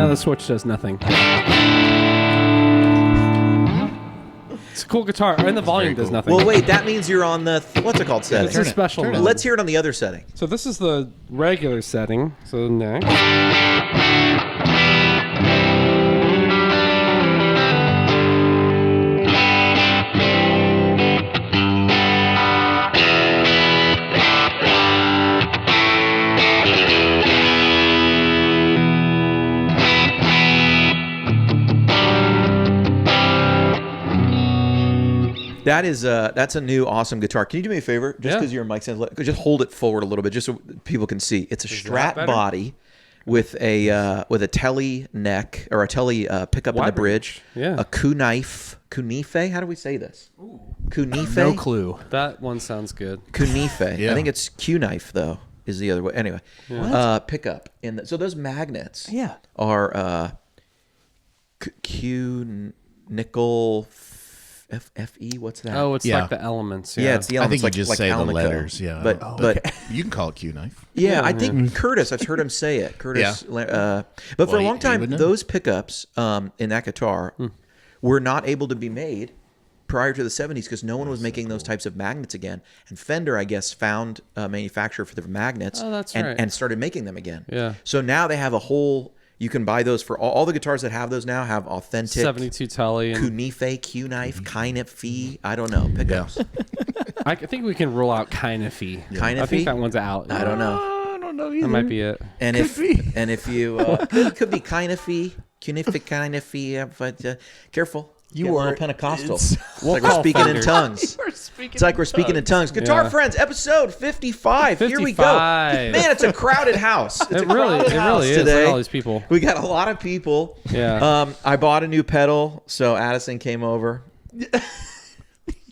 No, the switch does nothing. It's a cool guitar, and the volume does nothing. Well, wait, that means you're on the what's it called setting? It's a special mode. Let's hear it on the other setting. So this is the regular setting. So next. That's a new awesome guitar. Can you do me a favor? Just because you're in mic sense, just hold it forward a little bit, just so people can see. It's a Strat body with a telly neck or a telly pickup in the bridge. Yeah. A Kunife. How do we say this? Kunife. No clue. That one sounds good. Kunife. Yeah. I think it's Q-knife though. Is the other way. Anyway, pickup so those magnets. Are Q nickel. FE, what's that? Oh, it's like the elements. Yeah, it's the elements. I think you just say the letters. Yeah, but you can call it Q-knife. Yeah, I think Curtis. I've heard him say it. Curtis. But for a long time, those pickups in that guitar were not able to be made prior to the 70s because no one was making those types of magnets again. And Fender, I guess, found a manufacturer for the magnets and started making them again. Yeah. So now they have a whole. You can buy those for all the guitars that have those now have authentic 72 telly and Kunife, Q-knife, Knife. I don't know pickups. I think we can rule out Knife. Knife? I think that one's out. I don't know. I don't know either. That might be it. And if you could be Knife, but careful. You are a little Pentecostal. It's like we're speaking in tongues. It's like we're speaking in tongues. Guitar Friends, episode 55. Here we go. Man, it's a crowded house. It's It really is. Look at all these people. We got a lot of people. Yeah. I bought a new pedal, so Addison came over.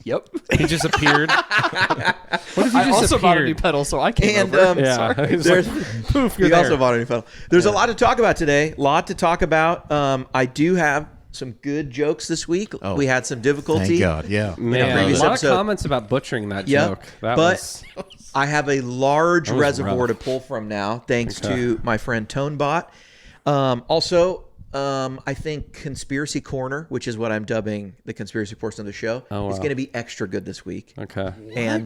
Yep. He just appeared. What if he just I also bought a appeared? new pedal, so I came And over. Yeah. He's there's- like, poof, you're You also there. bought a new pedal. There's a lot to talk about today. A lot to talk about. I do have some good jokes this week. Oh, we had some difficulty. Thank God. Yeah. Man, a previous lot episode. of comments about butchering that Yep. joke. That But was I have a large was reservoir rough. to pull from now, thanks to my friend ToneBot. Also, I think Conspiracy Corner, which is what I'm dubbing the conspiracy portion of the show, is going to be extra good this week. okay. And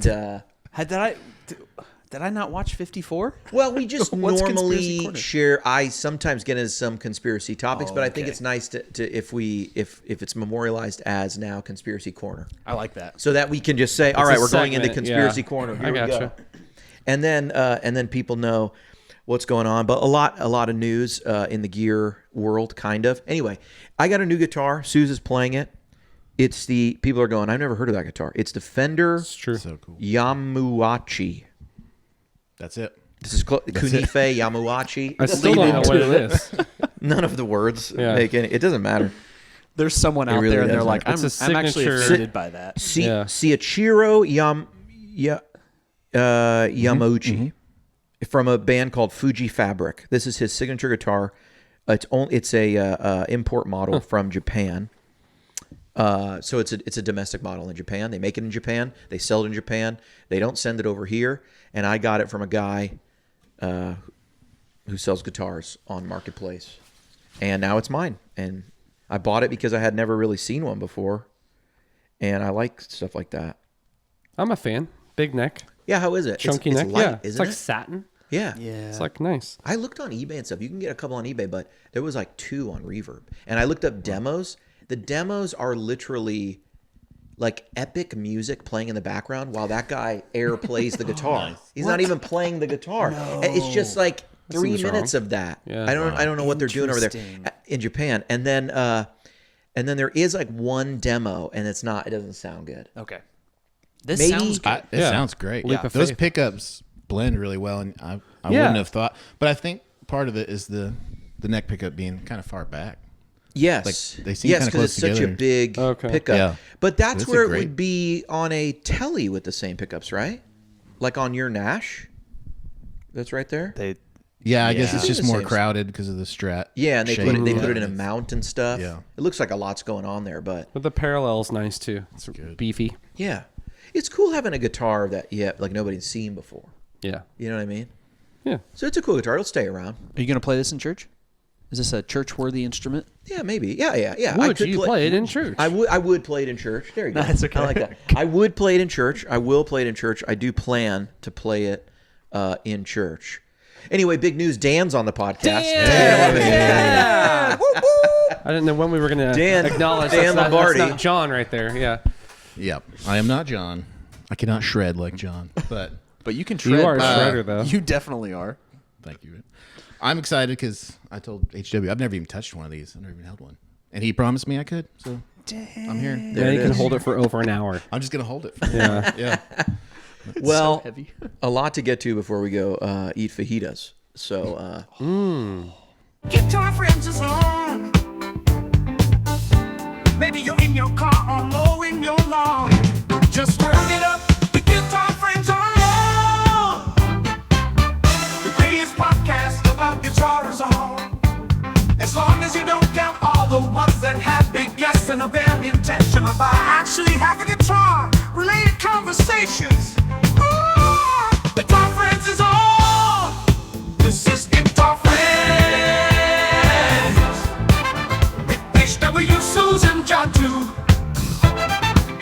Did I not watch 54? well, we just What's Conspiracy normally Corner? share. I sometimes get into some conspiracy topics, but I think okay. it's nice to if it's memorialized as now Conspiracy Corner, I like that. so that we can just say, all right, a we're going into segment, Conspiracy yeah. Corner. Here I we gotcha. go. And then people know what's going on. But a lot of news in the gear world, kind of. Anyway, I got a new guitar. Sooze is playing it. It's the people are going, I've never heard of that guitar. It's the Fender It's true. So cool. Yamuachi. That's it. This is Kunife Yamuachi. I still don't know what it is. None of the words Yeah. make any. It doesn't matter. There's someone out really there and they're doesn't. like, It's a I'm actually signature- offended by that. Yeah. Siachiro Yamauchi from a band called Fuji Fabric. This is his signature guitar. It's a import model from Japan. So it's a domestic model in Japan. They make it in Japan. They sell it in Japan. They don't send it over here. And I got it from a guy who sells guitars on Marketplace. And now it's mine. And I bought it because I had never really seen one before. And I like stuff like that. I'm a fan. Big neck. Yeah, how is it? Chunky it's neck. light, Yeah. It's isn't like it? satin. Yeah. It's like nice. I looked on eBay and stuff. You can get a couple on eBay, but there was like 2 on Reverb. And I looked up demos. The demos are literally like epic music playing in the background while that guy air plays the guitar. He's not even playing the guitar. And it's just like 3 seems minutes wrong. of that. Yeah. I don't know what they're doing over there Interesting. in Japan. And then there is like one demo and it doesn't sound good. Okay. This Maybe- sounds good. It Yeah. sounds great. Leap of Those faith. pickups blend really well, and I Yeah. wouldn't have thought. But I think part of it is the neck pickup being kind of far back. Yes. Like, they seem yes, kinda because it's close such a together. big Okay. pickup. Yeah. But that's It's a where it great- would be on a telly with the same pickups, right? Like on your Nash. That's right there. Yeah, I guess Yeah. it's just The more same- crowded because of the Strat. Yeah, and they shape. put it Yeah. in a mount and stuff. Yeah. It looks like a lot's going on there, but But the parallel's nice too. It's beefy. yeah. It's cool having a guitar that like nobody's seen before. Yeah. You know what I mean? Yeah. So it's a cool guitar. It'll stay around. Are you going to play this in church? Is this a church-worthy instrument? Yeah, maybe. Yeah. Would you play it in church? I would play it in church. There you go. That's okay. I like that. I would play it in church. I will play it in church. I do plan to play it in church. Anyway, big news. Dan's on the podcast. Yeah. I didn't know when we were going to acknowledge Dan Lombardi. That's not John right there. Yeah. Yep. I am not John. I cannot shred like John, but you can shred. You are a shredder, though. You definitely are. thank you. I'm excited because I told HW I've never even touched one of these. I've never even held one, and he promised me I could. So I'm here. Yeah, you can hold it for over an hour. I'm just gonna hold it. Yeah. Yeah. Well, so heavy. a lot to get to before we go eat fajitas. So, Guitar friends is on. Maybe you're in your car or mowing your lawn. Just turn it up. The Guitar friends are on. The greatest podcast about guitar is on. As long as you don't count all the ones that have big guests and are very intentional about actually having guitar-related conversations. The Guitar friends is on. This is Guitar Friends. HW, Sooze and John too.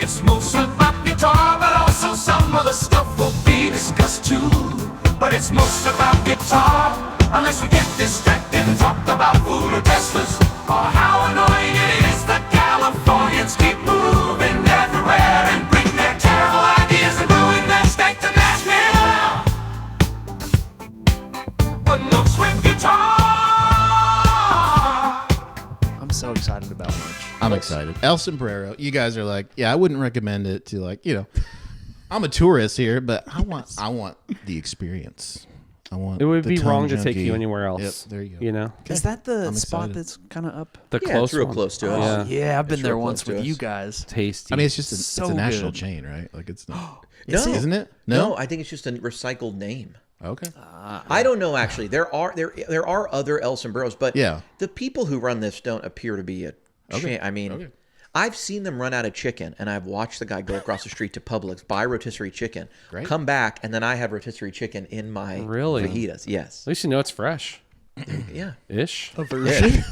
It's mostly about guitar, but also some other stuff will be discussed too. But it's most about guitar, unless we get distracted and talk about food or Teslas, or how annoying it is that Californians keep moving everywhere and bring their terrible ideas and ruin their state to Nashville. But looks with guitar. I'm so excited about lunch. I'm excited. El Sombrero. You guys are like, yeah, I wouldn't recommend it to I'm a tourist here, but I want the experience. I want. It would the be tone wrong to take junkie. you anywhere else. Yep, there you go. You know? Is that the I'm spot excited. that's kind of up? The yeah, close it's real one. close to us. Yeah. Yeah, I've been It's there real once close to with you us. guys. Tasty. I mean, it's just So it's a national good. chain, right? Like it's not. No, Isn't it? No, I think it's just a recycled name. Okay. I don't know actually. There are other El Sombreros, but Yeah. the people who run this don't appear to be a chain. I mean, Okay. I've seen them run out of chicken, and I've watched the guy go across the street to Publix, buy rotisserie chicken, Great. come back, and then I have rotisserie chicken in my Really? fajitas. Yes. At least you know it's fresh. Yeah. Ish. A version.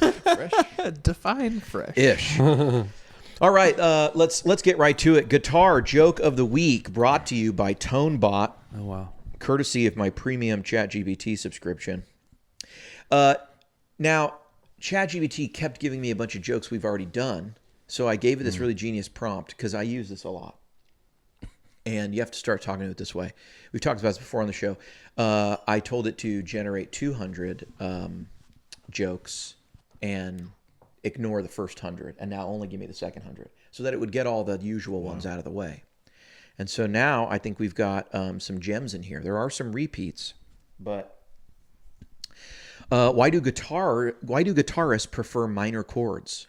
Define fresh. Ish. All right, let's get right to it. Guitar joke of the week brought to you by ToneBot, Oh, wow. courtesy of my premium ChatGPT subscription. Now, ChatGPT kept giving me a bunch of jokes we've already done, so I gave it this really genius prompt because I use this a lot. And you have to start talking to it this way. We've talked about this before on the show. I told it to generate 200 jokes and ignore the first 100, and now only give me the second 100, so that it would get all the usual ones out of the way. And so now I think we've got some gems in here. There are some repeats, but why do guitarists prefer minor chords?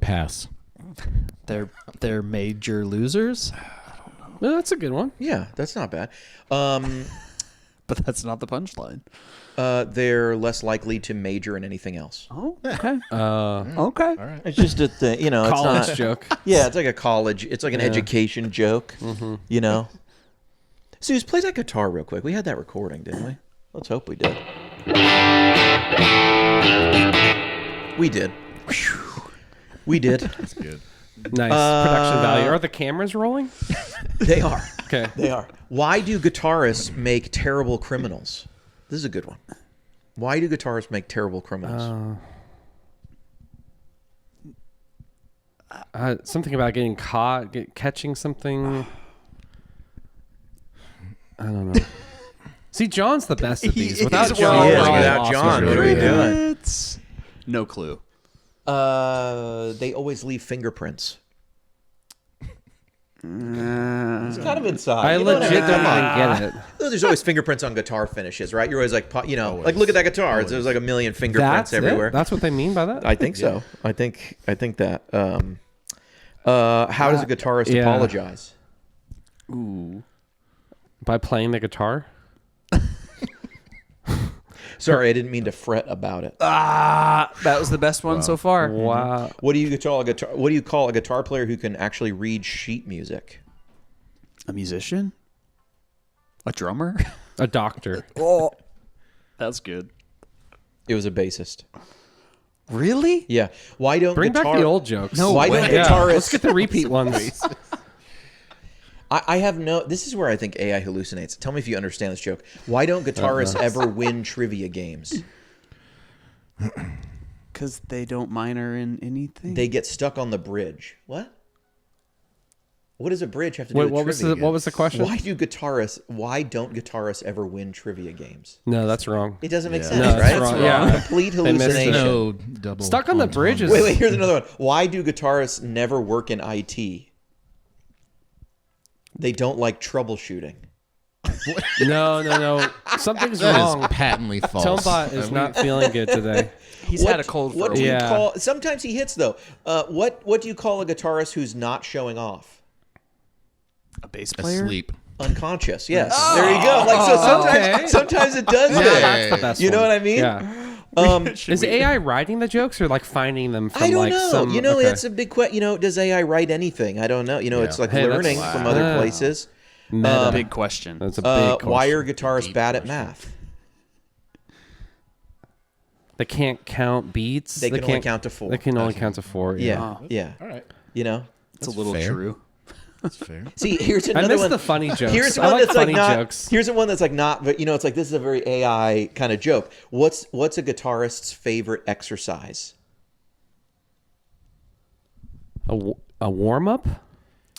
Pass. They're major losers, Well, that's a good one. Yeah, that's not bad. but that's not the punchline. They're less likely to major in anything else. Oh, okay. Okay. All right. It's just a thing, it's College not, joke. Yeah, it's like a college. It's like an education joke. You know. Sooze, play that guitar real quick. We had that recording, didn't we? Let's hope we did. We did. We did. That's good. Nice production value. Are the cameras rolling? They are. Okay. They are. Why do guitarists make terrible criminals? This is a good one. Why do guitarists make terrible criminals? Something about getting caught, catching something. I don't know. See, John's the best at these. Without He's John, well we're rounded. all Without lost. John, what are we doing? It's no clue. They always leave fingerprints. It's kind of inside. I You know what legit mean? don't Come even on. get it. There's always fingerprints on guitar finishes, right? You're always like, like look at that guitar. There's like a million fingerprints That's everywhere. it? That's what they mean by that? I think so. I think that. How does a guitarist Yeah. apologize? Ooh. By playing the guitar? Sorry, I didn't mean to fret about it. That was the best one so far. Wow. What do you call a guitar? What do you call a guitar player who can actually read sheet music? A musician? A drummer? A doctor. Oh. That's good. It was a bassist. Really? Yeah. Why don't Bring back the old jokes. No Why way. don't Yeah, guitarists? let's get the repeat ones. I have no. This is where I think AI hallucinates. Tell me if you understand this joke. Why don't guitarists ever win trivia games? Because they don't minor in anything. They get stuck on the bridge. What? What does a bridge have to do Wait, with what was trivia? the question? Why don't guitarists ever win trivia games? No, that's wrong. It doesn't make sense, No, right? that's wrong. Yeah. Complete They missed it. hallucination. No double. Stuck on the entendre. bridge is- Wait, here's another one. Why do guitarists never work in IT? They don't like troubleshooting. No. Something's That wrong. is patently false. Tonebot is not feeling good today. He's had a cold for What a do week. you Yeah. call? Sometimes he hits though. What do you call a guitarist who's not showing off? A bass player? Asleep. Unconscious. Yes. There you go. Like so. Sometimes, Okay. sometimes it does that. That's the best You know one. what I mean? Yeah. Is AI writing the jokes or like finding them from I don't like know. some? okay. It's a big question. Does AI write anything? I don't know. It's like Hey, that's- learning from other Wow. places. Meta. Big question. That's a big Why question. are guitarists bad at math? They can't count beats. They can only can't count to 4. They can only count to 4. Yeah. Yeah. All right. It's a little fair. true. That's fair. See, here's I another miss one. the funny jokes. Here's I one like that's like funny not. jokes. Here's the one that's like not. But it's like this is a very AI kind of joke. What's a guitarist's favorite exercise? A warm up.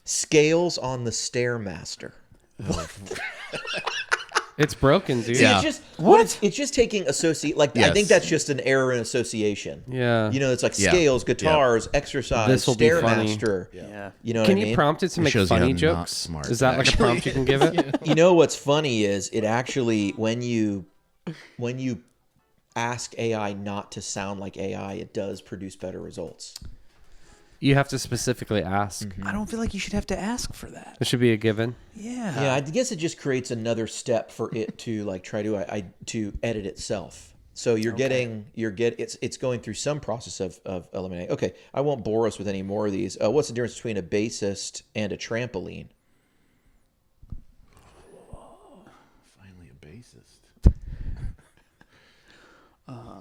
Scales on the Stairmaster. It's broken, dude. See, Yeah. it's just what? It's just taking associate. Like I Yes. think that's just an error in association. Yeah. It's like Yeah. scales, guitars, exercise, This'll be funny. Stairmaster. Yeah. You know what Can I mean? you prompt it to make shows you funny I'm not jokes? smart, Is that like a actually. prompt you can give it? You know what's funny is it actually when you ask AI not to sound like AI, it does produce better results. You have to specifically ask. Mm-hmm. I don't feel like you should have to ask for that. It should be a given. Yeah. Yeah, I guess it just creates another step for it to like try to edit itself. So it's going through some process of eliminating. Okay, I won't bore us with any more of these. What's the difference between a bassist and a trampoline? Finally, a bassist.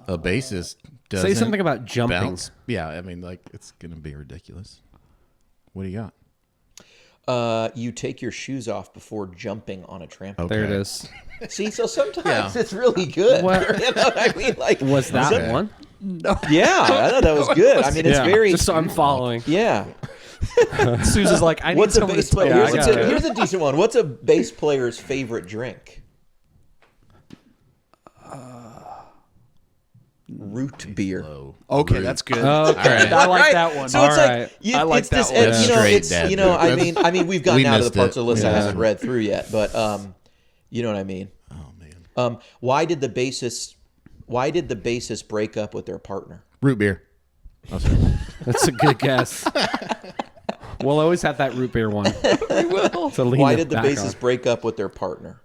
A bassist doesn't Say something about jumping. bounce. Yeah, I mean, like it's gonna be ridiculous. What do you got? You take your shoes off before jumping on a trampoline. Okay. There it is. See, so sometimes Yeah. it's really good. What- You know what I mean? Like, Was that Okay. one? yeah, I thought that was good. I mean, it's Yeah, very just so I'm following. yeah. Susan's like, I need What's a someone bass to player? Yeah, I Here's, got it. here's a decent one. What's a bass player's favorite drink? Root beer. Low. Okay, Rude. that's good. Okay. I like Right? that one. So it's All like right. you, I like it's this, that one. and, That's straight dad joke. I mean, we've gotten We out of the missed parts it. of the list I Yeah. haven't read through yet, but you know what I mean. Oh man. Why did the bassist break up with their partner? Root beer. Oh, sorry. That's a good guess. We'll always have that root beer one. To lean Why it did the back bassist on. break up with their partner?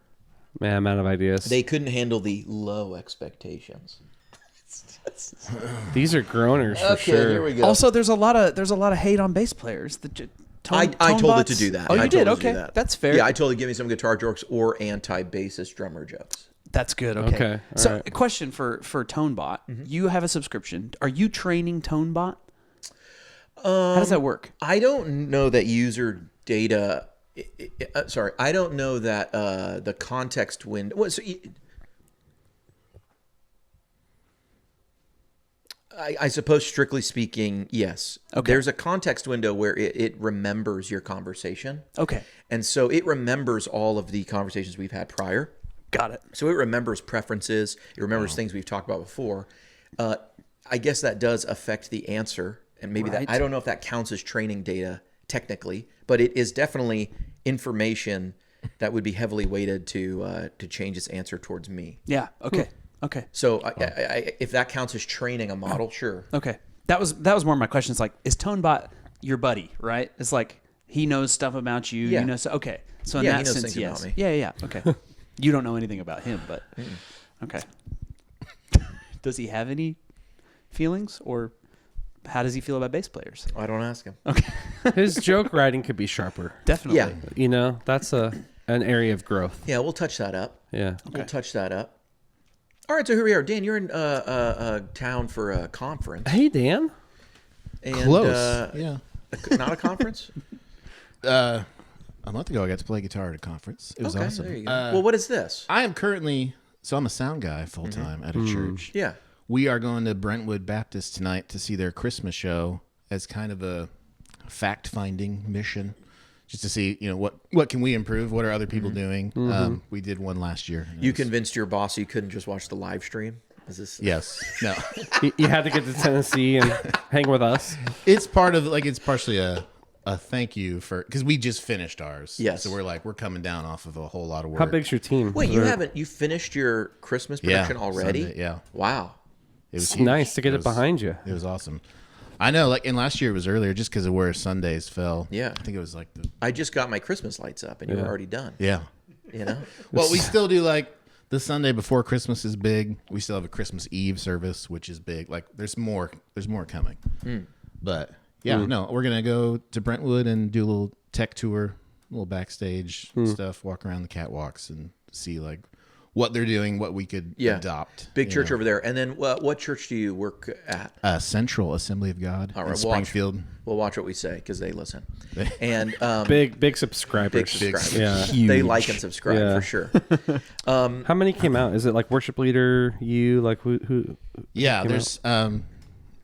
Man, I'm out of ideas. They couldn't handle the low expectations. These are groaners for Okay, sure. here we go. Also, there's a lot of hate on bass players. I told it to do that. Oh, you I did? told it to do Okay, that. that's fair. Yeah, I told it to give me some guitar jokes or anti-bassist drummer jokes. That's good. Okay. Okay, all So, right. a question for ToneBot. You have a subscription. Are you training ToneBot? How does that work? I don't know that user data. Sorry, I don't know that the context window. Well, so I suppose, strictly speaking, yes. Okay. There's a context window where it remembers your conversation. Okay. And so it remembers all of the conversations we've had prior. Got it. So it remembers preferences. It remembers things we've talked about before. I guess that does affect the answer. And maybe Right. that, I don't know if that counts as training data technically, but it is definitely information that would be heavily weighted to change its answer towards me. Yeah. Okay. Okay. So if that counts as training a model, sure. Okay. That was more of my question. It's like, is ToneBot your buddy, right? It's like he knows stuff about you. Yeah. You know. So okay. So in Yeah, that he knows sense, things yes. about me. Yeah. Okay. You don't know anything about him, but okay. Does he have any feelings, or how does he feel about bass players? I don't ask him. His joke writing could be sharper. Definitely. Yeah. You know, that's an area of growth. Yeah, we'll touch that up. Yeah. We'll touch that up. All right, so here we are. Dan, you're in town for a conference. Hey, Dan. And, Close. Yeah. Not a conference? A month ago, I got to play guitar at a conference. It was Okay, awesome. there you go. Well, what is this? I am currently, so I'm a sound guy full time at a church. Yeah. We are going to Brentwood Baptist tonight to see their Christmas show as kind of a fact-finding mission, just to see, what can we improve? What are other people doing? We did one last year. You convinced your boss you couldn't just watch the live stream? Is this? Yes. No. You had to get to Tennessee and hang with us. It's part of, it's partially a thank you for, because we just finished ours. Yes. So we're coming down off of a whole lot of work. How big's your team? Wait, you finished your Christmas production already? Sunday, yeah. Wow. It was It's huge. nice to get it behind you. It was awesome. I know, and last year it was earlier just because of where Sundays fell. Yeah. I think it was I just got my Christmas lights up, and you were already done. yeah. You know? Well, we still do the Sunday before Christmas is big. We still have a Christmas Eve service, which is big. There's more coming. But yeah, no, we're gonna go to Brentwood and do a little tech tour, a little backstage stuff, walk around the catwalks and see what they're doing, what we could adopt. Big church over there. And then what church do you work at? Central Assembly of God All right, in Springfield. We'll watch what we say because they listen. And Big subscribers. big subscribers. Yeah. They like and subscribe Yeah. for sure. How many came out? Is it worship leader, you, who? Yeah, came there's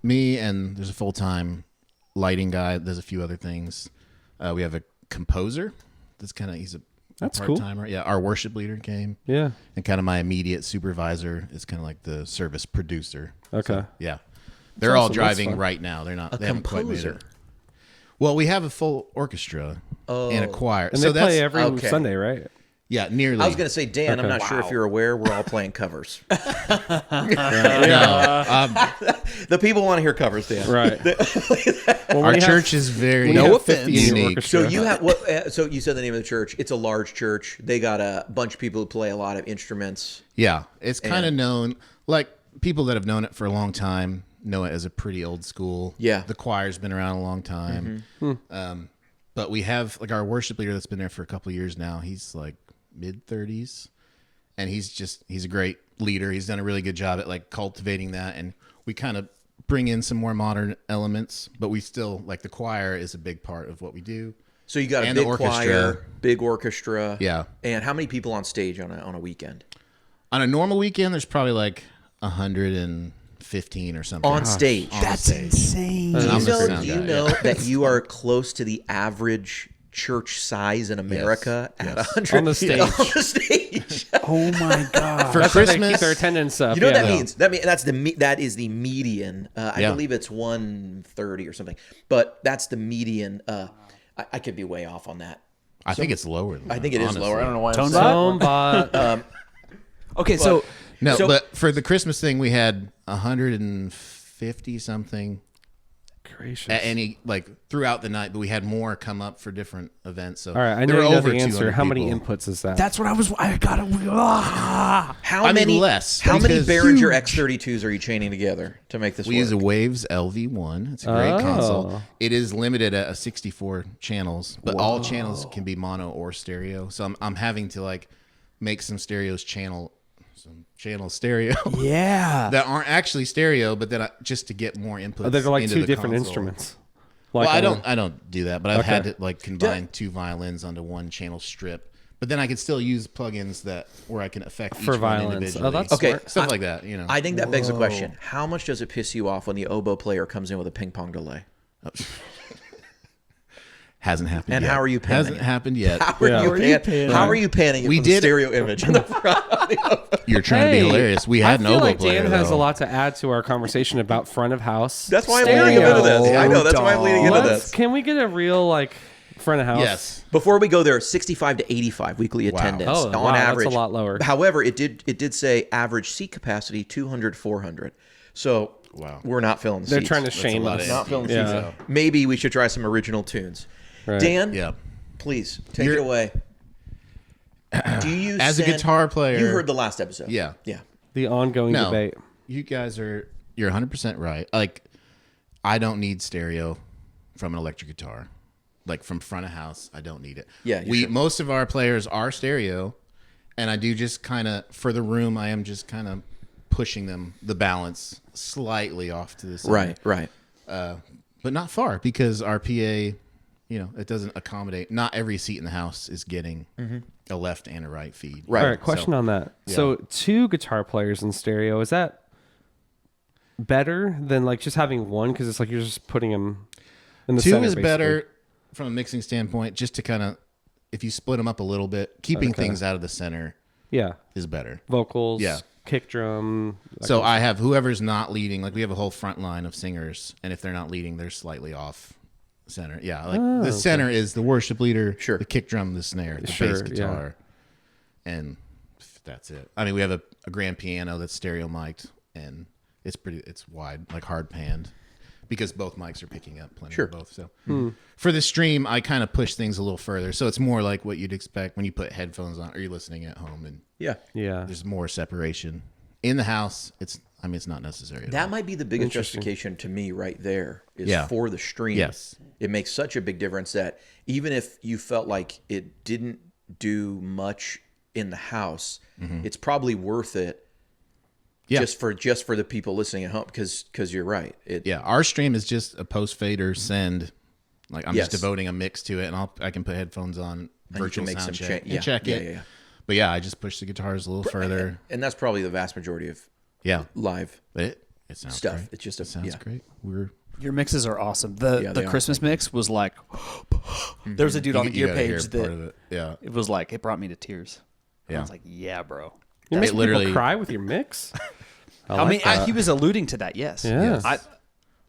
me and there's a full-time lighting guy. There's a few other things. We have a composer. He's a That's cool. part-timer. Yeah, our worship leader came. Yeah. And kind of my immediate supervisor is kind of like the service producer. Okay. Yeah. They're all awesome. That's driving fun. right now. They're not. A They haven't quite made composer. it. Well, we have a full orchestra and a choir. And so they play that's every Sunday, right? yeah, nearly. I was going to say, Dan, I'm Okay. not sure if you're aware, we're all playing covers. The people want to hear covers, Dan. Right. Well, Our we have- church is very we have No 50 in your unique. orchestra. So you have what? So you said the name of the church. It's a large church. They got a bunch of people who play a lot of instruments. Yeah, it's kind of And- known, people that have known it for a long time know it as a pretty old school. Yeah. The choir's been around a long time. But we have our worship leader that's been there for a couple of years now. He's mid-30s, and he's a great leader. He's done a really good job at cultivating that, and we kind of bring in some more modern elements, but we still the choir is a big part of what we do. So you got a And the big orchestra. choir, big orchestra. Yeah. And how many people on stage on a weekend? On a normal weekend, there's probably 115 or something On stage. That's insane. Do I'm you the know, sound do you guy, know that you are close to the average church size in America at 100 On the stage. On the stage. Oh my god. for That's why they keep Christmas. their attendance up. You know what that yeah. means? That is the median. I Yeah. believe it's 130 or something. But that's the median. I could be way off on that. I think it's lower than I that, think it is honestly. lower. I don't know why. I'm Tones saying- up? Somebody. Okay, so No, So- but for the Christmas thing, we had 150 something Gracious. at any throughout the night, but we had more come up for different events. So All right, I there know were you know over the answer. 200 How many people. inputs is that? that's what I gotta. How I mean, many less, How many because- Behringer Huge. X32s are you chaining together to make this We work? use a Waves LV1. It's a great Oh. console. It is limited at 64 channels, but all channels can be mono or stereo. So I'm having to make some channel stereo Yeah. that aren't actually stereo, but then just to get more inputs. They're into two the different console. instruments. Well, I on don't. I don't do that, but I've had Okay. to combine two violins onto one channel strip. But then I can still use plugins where I can affect each For one violins. individually. Oh, that's Okay, smart. Stuff like that. I think that begs the question: how much does it piss you off when the oboe player comes in with a ping pong delay? Hasn't happened. And yet. how are you panning Hasn't it? happened yet. How are you panning it We from did- the stereo image in the front? You're trying to be hilarious. We had I an feel oboe like player. Dan has a though. lot to add to our conversation about front of house. That's why I'm stereo. leading into this. I know. That's why I'm leading into Let's- this. Can we get a real front of house? Yes. Before we go there, 65 to 85 weekly attendance Oh, on wow, that's a average. lot lower. However, it did say average seat capacity 200 400. So Wow. we're not filling the They're seats. trying to a shame lot us. of Not filling the Yeah. seats. Maybe we should try some original tunes. Right. Dan, Yeah. please take You're- it away. Do you As a send- guitar player- You heard the last episode. Yeah. Yeah. The ongoing No, debate. you guys you're 100% right. I don't need stereo from an electric guitar. From front of house, I don't need it. Yeah, you shouldn't. Most of our players are stereo, and I do just kind of for the room. I am just kind of pushing the balance slightly off to the side. Right. But not far, because our PA, it doesn't accommodate. Not every seat in the house is getting a left and a right feed. Right. All right, question on that. Yeah. So 2 guitar players in stereo, is that better than like just having one? Because it's like you're just putting them in the 2 center, is basically. better from a mixing standpoint, just to kind of, if you split them up a little bit, keeping things out of the center Yeah. is better. Vocals, Yeah. kick drum. So I have whoever's not leading, like we have a whole front line of singers, and if they're not leading, they're slightly off center. Yeah, like the center is the worship leader, Sure. the kick drum, the snare, the Sure, bass guitar, and that's it. I mean, we have a grand piano that's stereo mic'd, and it's wide, like hard panned, because both mics are picking up plenty Sure. of both. So for the stream, I kind of push things a little further, so it's more like what you'd expect when you put headphones on or you're listening at home, and Yeah. Yeah. there's more separation. In the house, it's not necessary. That might be the biggest justification to me right there is Yeah. for the stream. Yes. It makes such a big difference that even if you felt like it didn't do much in the house, it's probably worth it Yeah. just for the people listening at home, because you're right. Yeah, our stream is just a post fader send. Like I'm Yes. just devoting a mix to it, and I can put headphones on, And you virtual can make sound some check, cha- and check yeah, it. yeah. But yeah, I just push the guitars a little further. And that's probably the vast majority of Yeah, live it sounds stuff. great. It's just It sounds great. Your mixes are awesome. Yeah, The they are. Christmas mix was like, there was a dude on the You gear gotta hear page part that of it. Yeah, it was like, it brought me to tears. Yeah. I was like, yeah, bro. You make literally- people cry with your mix? I mean, he was alluding to that, yes. Yeah. Yes.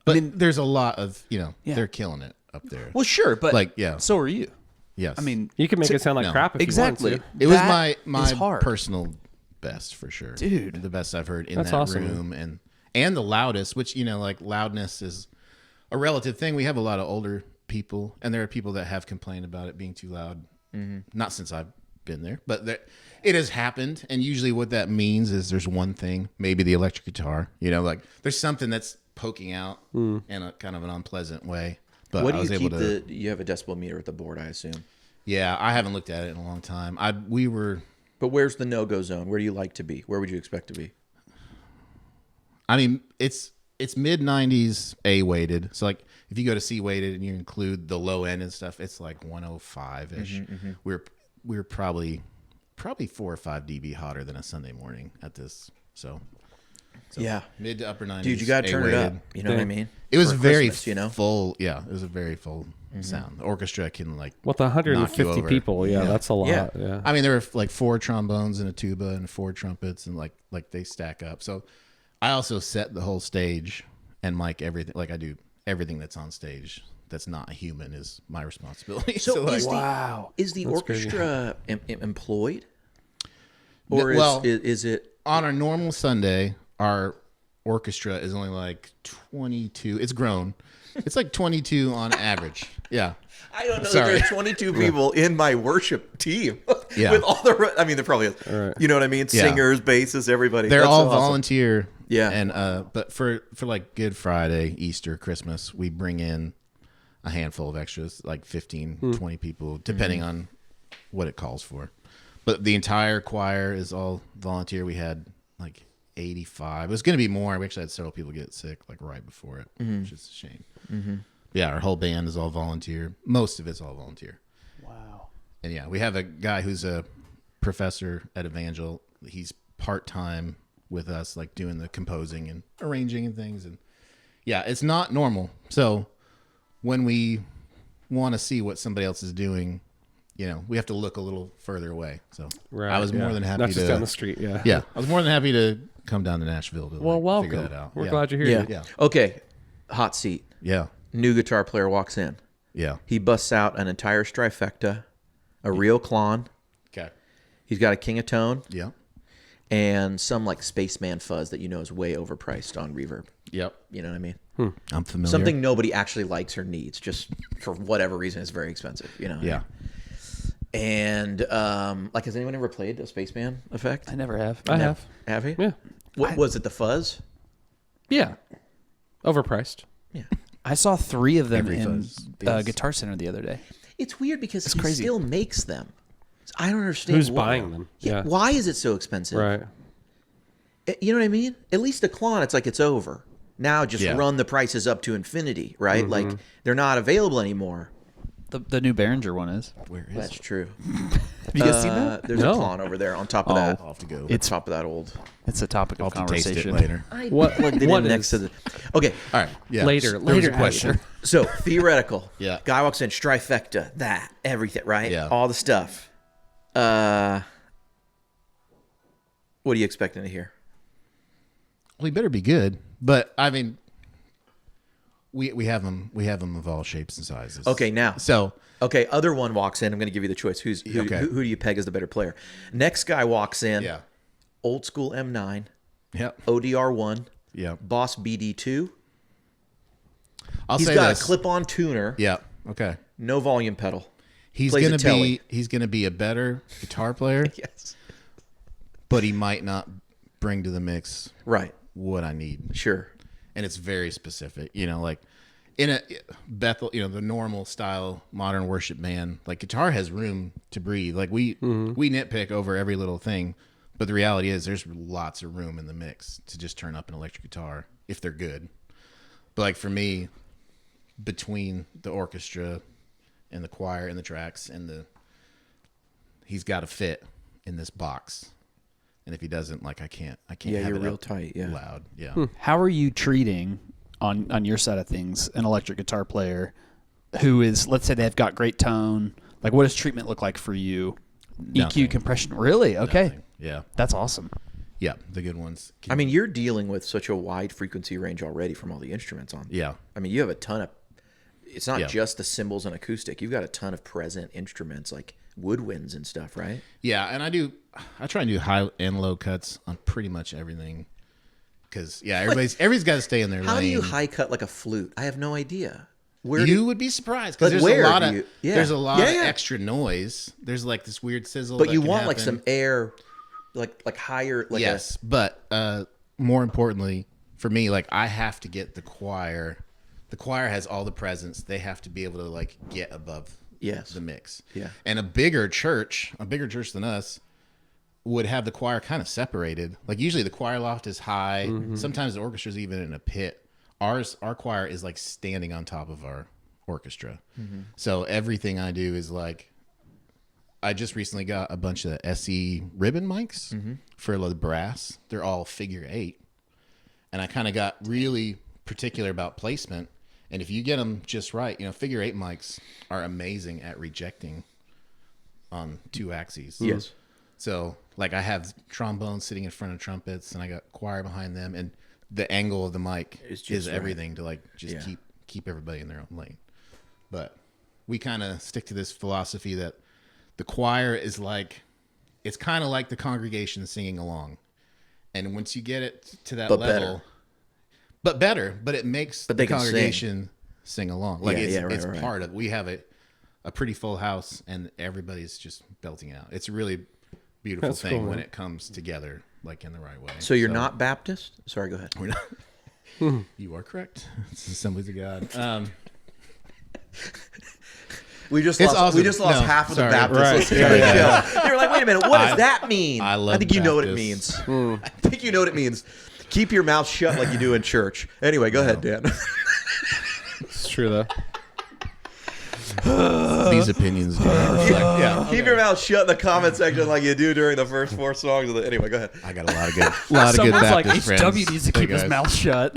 But there's a lot of Yeah. they're killing it up there. Well, sure, but Like, yeah. so are you. Yes, I mean, You can make it sound like no. crap if exactly. you want it was That my is hard. personal best for sure, Dude. The best I've heard in That's that awesome. room, and the loudest, which like loudness is a relative thing. We have a lot of older people, and there are people that have complained about it being too loud. Not since I've been there, but it has happened. And usually, what that means is there's one thing, maybe the electric guitar. Like there's something that's poking out in a kind of an unpleasant way. But What I do was you able keep to. you have a decibel meter at the board, I assume. Yeah, I haven't looked at it in a long time. We were. But where's the no-go zone? Where do you like to be? Where would you expect to be? I mean, it's mid 90s A weighted. So like if you go to C weighted and you include the low end and stuff, it's like 105 ish. We're probably 4 or 5 dB hotter than a Sunday morning at this. So Yeah. mid to upper 90s. Dude, you got to turn it up. A-weighted. You know what I mean? It was For very Christmas, full. Yeah, it was a very full sound. The orchestra can like With knock you 150 over. people, yeah, that's a lot. Yeah. Yeah. I mean, there were like 4 trombones and a tuba and 4 trumpets, and like they stack up. So I also set the whole stage and mic everything. Like I do everything that's on stage that's not a human is my responsibility. So, like, is the orchestra employed? No, Or well- is it... on a normal Sunday, our orchestra is only like 22. It's grown. It's like 22 on average. Yeah. I don't know. Sorry. There's 22 people in my worship team. Yeah. With all the... I mean, there probably is. Right. You know what I mean? Yeah. Singers, bassists, everybody. They're That's all so awesome. volunteer. Yeah. And but for like Good Friday, Easter, Christmas, we bring in a handful of extras, like 15, 20 people, depending on what it calls for. But the entire choir is all volunteer. We had like 85. It was going to be more. We actually had several people get sick like right before it, which is a shame. Yeah, our whole band is all volunteer. Most of it's all volunteer. Wow. And yeah, we have a guy who's a professor at Evangel. He's part-time with us, like doing the composing and arranging and things. And yeah, it's not normal. So when we want to see what somebody else is doing, we have to look a little further away. So Right, I was more yeah. than happy Not to just down the street, yeah. Yeah, I was more than happy to come down to Nashville to Well, like, figure welcome. that out. We're Yeah. glad you're here. Yeah. Yeah. Okay. Hot seat. Yeah. New guitar player walks in. Yeah. He busts out an entire Strifecta, a real Klon. Okay. He's got a King of Tone Yeah. and some like Spaceman fuzz that is way overpriced on Reverb. Yep. You know what I mean? I'm familiar. Something nobody actually likes or needs, just for whatever reason, it's very expensive. Yeah. And has anyone ever played a Spaceman effect? I never have. I have. Have you? Yeah. What was it? The fuzz? Yeah. Overpriced. Yeah. I saw 3 of them Every in fuzz is. Guitar Center the other day. It's weird because he crazy. still makes them. I don't understand Who's why. buying them? Yeah. Yeah. Why is it so expensive? Right. You know what I mean? At least a Klon, it's like it's over. Now just Yeah. run the prices up to infinity, right? Like they're not available anymore. The new Behringer one is. Where is That's it? true. Have you guys seen that? There's a No. Klon over there on top of that. I'll have to go. It's- On top of that old. It's a topic I'll of have to taste it conversation later. What- plugged it what in next is- to the. Okay, All right. Yeah. Later, There was later, a question. Asher. so theoretical. Yeah. Guy walks in, trifecta, that, everything, right? Yeah. All the stuff. What are you expecting to hear? Well, he better be good. But I mean, we have them. We have them of all shapes and sizes. Okay, now. So Okay, other one walks in. I'm going to give you the choice. Who do you peg as the better player? Next guy walks in. yeah. Old school M9, Yep. ODR1, Yeah. Boss BD2. I'll He's say got this. a clip-on tuner, Yeah. Okay. no volume pedal. He's Plays a gonna telly. be a better guitar player, Yes. but he might not bring to the mix Right. what I need. Sure. And it's very specific. You know, like in a Bethel, you know, the normal style modern worship band, like guitar has room to breathe. Like we nitpick over every little thing, but the reality is there's lots of room in the mix to just turn up an electric guitar if they're good. But like for me, between the orchestra and the choir and the tracks and he's got to fit in this box. And if he doesn't, like I can't Yeah, have you're it real up tight, yeah. loud. Yeah. How are you treating on your side of things an electric guitar player who is, let's say they've got great tone? Like, what does treatment look like for you? Nothing. EQ compression, really? Okay, Nothing. Yeah. that's awesome. Yeah. The good ones. I mean, you're dealing with such a wide frequency range already from all the instruments on. Yeah. I mean, you have a ton of. It's not Yeah. just the cymbals and acoustic. You've got a ton of present instruments like woodwinds and stuff, right? Yeah, and I try and do high and low cuts on pretty much everything, because everybody's got to stay in their lane. How do you high cut like a flute? I have no idea. Where You do, would be surprised because Like, there's where a lot do of you- yeah. there's a lot Yeah, of yeah. extra noise. There's like this weird sizzle, but that you can want like happen. some air, like higher, like yes, but more importantly for me, like I have to get the choir. The choir has all the presence. They have to be able to like get above Yes. the mix. Yeah. And a bigger church than us would have the choir kind of separated. Like usually the choir loft is high. Sometimes the orchestra's even in a pit. Our choir is like standing on top of our orchestra. So everything I do is like, I just recently got a bunch of SE ribbon mics for the brass. They're all figure 8. And I kind of got really particular about placement. And if you get them just right, you know, figure 8 mics are amazing at rejecting on 2 axes. Yes. So like I have trombones sitting in front of trumpets and I got choir behind them, and the angle of the mic It's just is right. everything to like just Yeah. keep everybody in their own lane. But we kind of stick to this philosophy that the choir is like, it's kind of like the congregation singing along. And once you get it to that But level, but it makes But the they can congregation sing along. Like Yeah, it's, yeah, right, it's right. part of, we have a pretty full house and everybody's just belting out. It's a really beautiful That's thing cool, when man. it comes together, like in the right way. So you're not Baptist? Sorry, go ahead. We're not. You are correct. It's Assemblies of God. We just It's lost. awesome. We just lost No, half of sorry. the Baptists. Right. listening Yeah, to the yeah, show. They were like, "Wait a minute, what does that mean?" I love think you know what it means. Baptists. I think you know what it means. Keep your mouth shut like you do in church. Anyway, go ahead, Dan. It's true though. These opinions do not reflect. Yeah. Keep your mouth shut in the comment section like you do during the first 4 songs. Of the, anyway, go ahead. I got a lot of good Baptist like, friends. HW needs to Hey, keep his guys. mouth shut.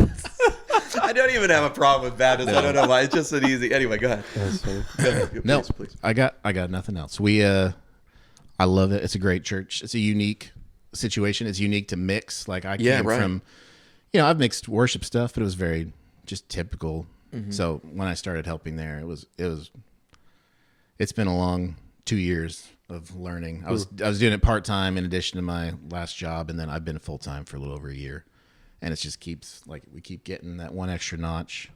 I don't even have a problem with Baptist. I don't know why. It's just an easy. Anyway, go ahead. That's funny. Go ahead. No, Please. I got nothing else. I love it. It's a great church. It's a unique situation. It's unique to mix. Like I Yeah, came right. from, I've mixed worship stuff, but it was very just typical. So when I started helping there, it's been a long 2 years of learning. I was doing it part time in addition to my last job, and then I've been full time for a little over a year, and it just keeps we keep getting that one extra notch.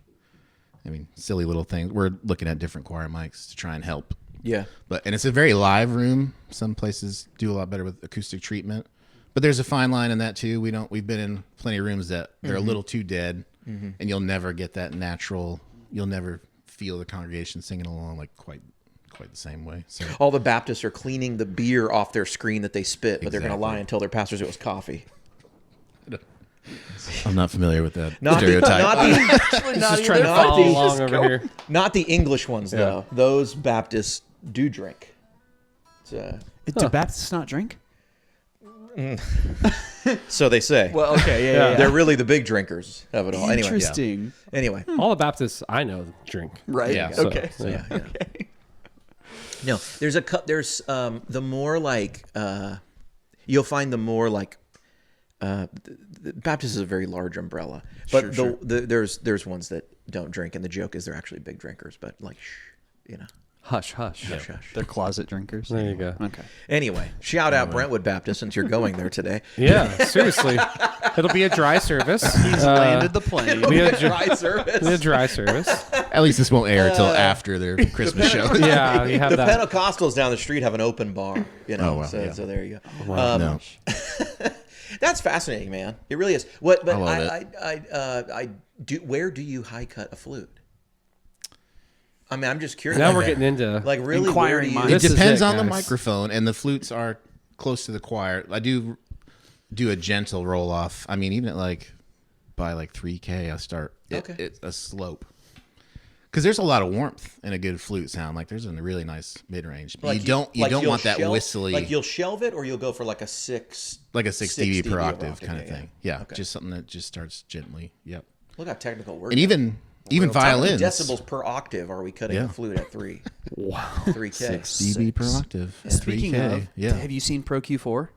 I mean, silly little things. We're looking at different choir mics to try and help. Yeah. And it's a very live room. Some places do a lot better with acoustic treatment, but there's a fine line in that too. We've been in plenty of rooms that they're a little too dead, and you'll never get that natural. You'll never feel the congregation singing along like quite the same way. So All the Baptists are cleaning the beer off their screen that they spit, but they're going to lie Exactly. and tell their pastors it was coffee. I'm not familiar with that Not the, stereotype. not the, Just trying to Not follow the- along over here. not the English ones though. Those Baptists do drink. Do Baptists not drink? So they say. Well, okay, yeah. They're really the big drinkers of it all. Anyway, Interesting. anyway. All the Baptists I know drink. Right. Yeah. So, Okay. Yeah, yeah. No, there's the more like you'll find the more like the Baptist is a very large umbrella, but there's ones that don't drink, and the joke is they're actually big drinkers, but like Hush, hush. hush, hush. They're closet drinkers. There you go. Okay. Anyway, shout out Brentwood Baptist since you're going there today. Yeah, seriously. It'll be a dry service. He's landed the plane. We had Dry service. a dry service. At least this won't air until after their Christmas show. Yeah, you have The that. Pentecostals down the street have an open bar, you know. Oh, wow, so, yeah. so there you go. No. That's fascinating, man. It really is. What? But I love I do. Where do you high cut a flute? I mean, I'm just curious. Now like we're that. getting into Like really, Inquiring where do you? minds. This It is depends it, on the guys. microphone, and the flutes are close to the choir. I do a gentle roll off. I mean, even at like by like 3K, I start it's a slope. Because there's a lot of warmth in a good flute sound. Like there's a really nice mid range. Like you don't you'll want that shelve- whistly, Like you'll shelve it, or you'll go for like a 6 dB per octave octave, kind of yeah, thing. Yeah, Okay. just something that just starts gently. Yep. Look how technical we're And even How many violins. decibels per octave are we cutting Yeah. a flute at 3? Wow, 3K. 6 dB per octave. Speaking 3K. of, yeah, have you seen Pro Q4?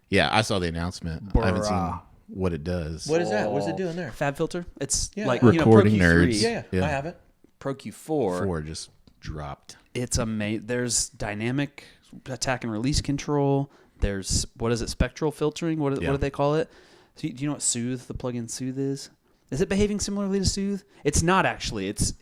yeah. I saw the announcement. I haven't seen what it does. What is that? What is it doing there? Fab filter. It's Yeah. like Recording Pro Q3, nerds. Yeah, Yeah. I have it. Pro Q4. 4 just dropped. It's amazing. There's dynamic attack and release control. There's what is it? Spectral filtering. What do they call it? So do you know what Soothe, the plugin Soothe is? Is it behaving similarly to Soothe? It's not actually. It's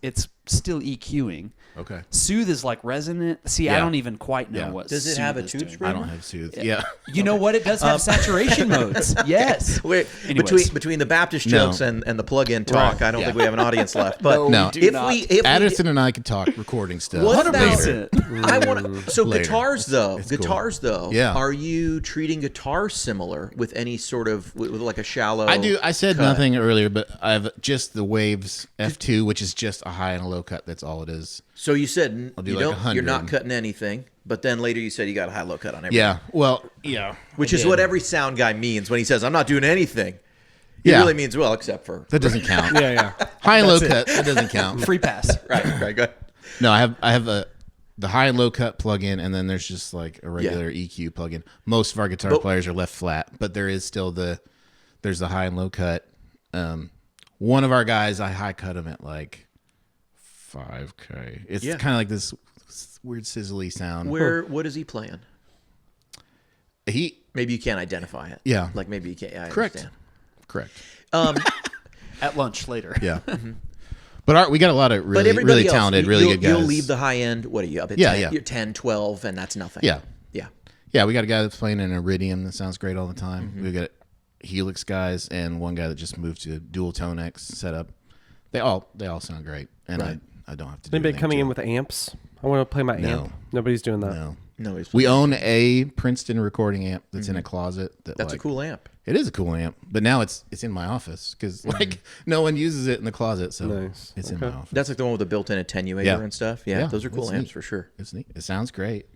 still EQing. Okay. Soothe is like resonant. See, I Yeah. don't even quite know Yeah. what. Does it Soothe have a is tube doing. screamer? I don't have Soothe. Yeah. You know what? It does have saturation modes. Yes. Wait, Anyways. between the Baptist No. jokes and the plug-in talk, Right. I don't Yeah. think we have an audience left. But No. do if not. we Addison and I could talk recording stuff. What about- later. I want so Later. guitars though. It's cool. Guitars though. Yeah. Are you treating guitars similar with any sort of with like a shallow? I do. I said cut? nothing earlier, but I've just the Waves F2, which is just a high and a low cut. That's all it is. So you said I'll do you like don't. 100. You're not cutting anything, but then later you said you got a high low cut on everything. Yeah. Well, yeah. Which I is did. what every sound guy means when he says I'm not doing anything. He Yeah. really means well, except for That doesn't count. Yeah, yeah. High and low cut. That doesn't count. Free pass. right. Go ahead. No, I have the high and low cut plugin, and then there's just like a regular EQ plugin. Most of our guitar players are left flat, but there is still there's the high and low cut. One of our guys, I high cut him at like 5K. It's Yeah. kind of like this weird sizzly sound. What is he playing? He Maybe you can't identify it. Yeah. Like maybe you can't. Yeah, I correct. understand. Correct. At lunch later. Yeah. But we got a lot of But really everybody else, talented, really you'll, good guys. You'll leave the high end. What are you up at? Yeah, 10, yeah. You're 10, 12, and that's nothing. Yeah. Yeah. Yeah, we got a guy that's playing an Iridium that sounds great all the time. Mm-hmm. We got Helix guys and one guy that just moved to dual tone X setup. They all sound great, and Right. I don't have to. Do Anybody anything coming to in it. with amps? I want to play my No. amp. Nobody's doing that. No. No, it's, We own a Princeton recording amp that's in a closet. that's a cool amp. It is a cool amp, but now it's in my office because like no one uses it in the closet, so Nice. it's in my Okay. office. That's like the one with the built-in attenuator Yeah. and stuff. Yeah, Yeah, those are cool it's amps neat. for sure. It's neat. It sounds great.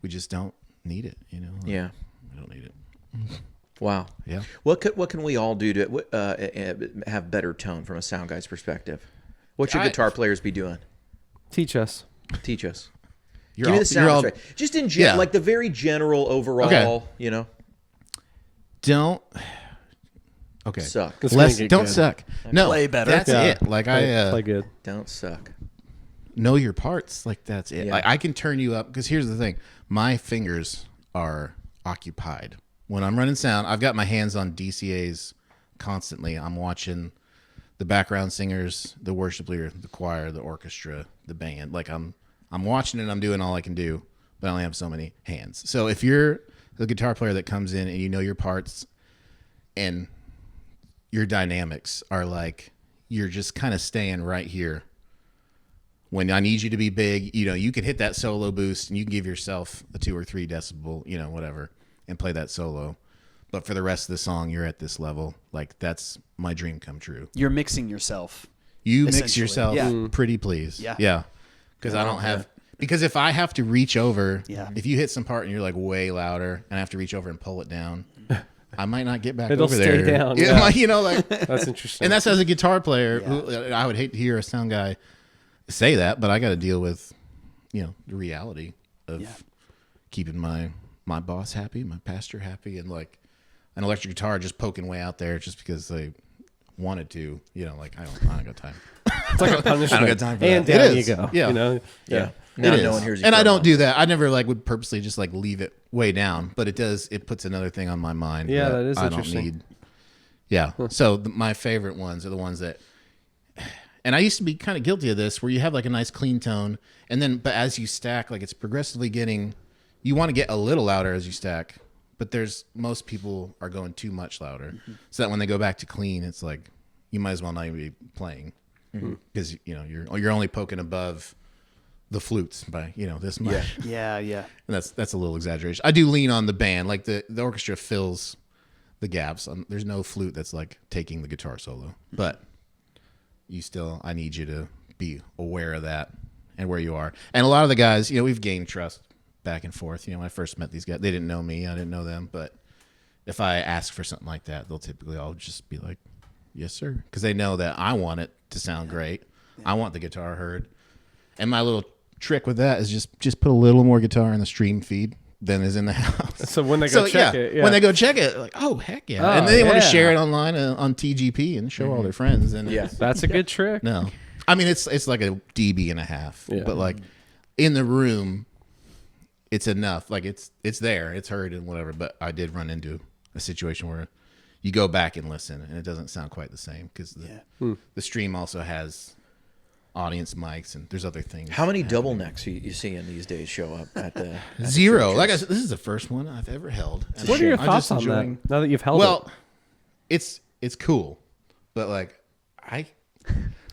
We just don't need it, Yeah. we don't need it. Wow. Yeah. What can we all do to have better tone from a sound guy's perspective? What should guitar players be doing? Teach us. Teach us. You're Give me all- the sound you're all- straight. Just in general, Yeah. like the very general overall. Okay. You know, Don't. Okay. suck. This is gonna Less, get don't good. suck. No, Play better. That's Yeah. it. Like Play good. Don't suck. know your parts. Like that's it. Yeah. Like I can turn you up because here's the thing: my fingers are occupied when I'm running sound. I've got my hands on DCAs constantly. I'm watching the background singers, the worship leader, the choir, the orchestra, the band. Like I'm watching it. I'm doing all I can do, but I only have so many hands. So if you're the guitar player that comes in and you know your parts and your dynamics are like you're just kind of staying right here. When I need you to be big, you can hit that solo boost and you can give yourself a 2 or 3 decibel, whatever, and play that solo. but for the rest of the song, you're at this level. Like that's my dream come true. You're mixing yourself. You mix Essentially. yourself, Yeah. pretty please. Yeah. Yeah. Because I don't have. Because if I have to reach over, Yeah. if you hit some part and you're like way louder, and I have to reach over and pull it down, I might not get back It'll over stay there. down, Yeah, yeah. like, you know, like That's interesting. and that's as a guitar player. Who, I would hate to hear a sound guy say that, but I got to deal with, the reality of keeping my boss happy, my pastor happy, and like an electric guitar just poking way out there just because they wanted to. Like I don't got time. It's like a punishment. I don't got time for and that. down It you is. go. Yeah. Yeah. It Now is. no one hears you. And for I a don't month. do that. I never would purposely just leave it way down, but it puts another thing on my mind. Yeah, that is I interesting. don't need. Yeah. So my favorite ones are the ones that, and I used to be kind of guilty of this, where you have like a nice clean tone, and then but as you stack, like it's progressively getting, you want to get a little louder as you stack, but most people are going too much louder, so that when they go back to clean, it's like you might as well not even be playing because you're only poking above the flutes by this much. Yeah. And that's a little exaggeration. I do lean on the band, like the orchestra fills the gaps. There's no flute that's like taking the guitar solo, but I need you to be aware of that and where you are. And a lot of the guys, we've gained trust back and forth. When I first met these guys, they didn't know me, I didn't know them, but if I ask for something like that, they'll typically all just be like, yes, sir. Because they know that I want it to sound great. I want the guitar heard. And my little trick with that is just put a little more guitar in the stream feed than is in the house. So when they go check it, when they go check it, like, oh heck yeah, and then they want to share it online on TGP and show all their friends. And that's a good trick. no, I mean it's like a dB and a half, but like in the room, it's enough. Like it's there, it's heard and whatever. But I did run into a situation where you go back and listen, and it doesn't sound quite the same because the stream also has audience mics and there's other things. How many double necks you seeing these days show up at the Zero. the Like I said, this is the first one I've ever held. What are your I'm thoughts just on enjoying- that? Now that you've held Well, it's cool, but like I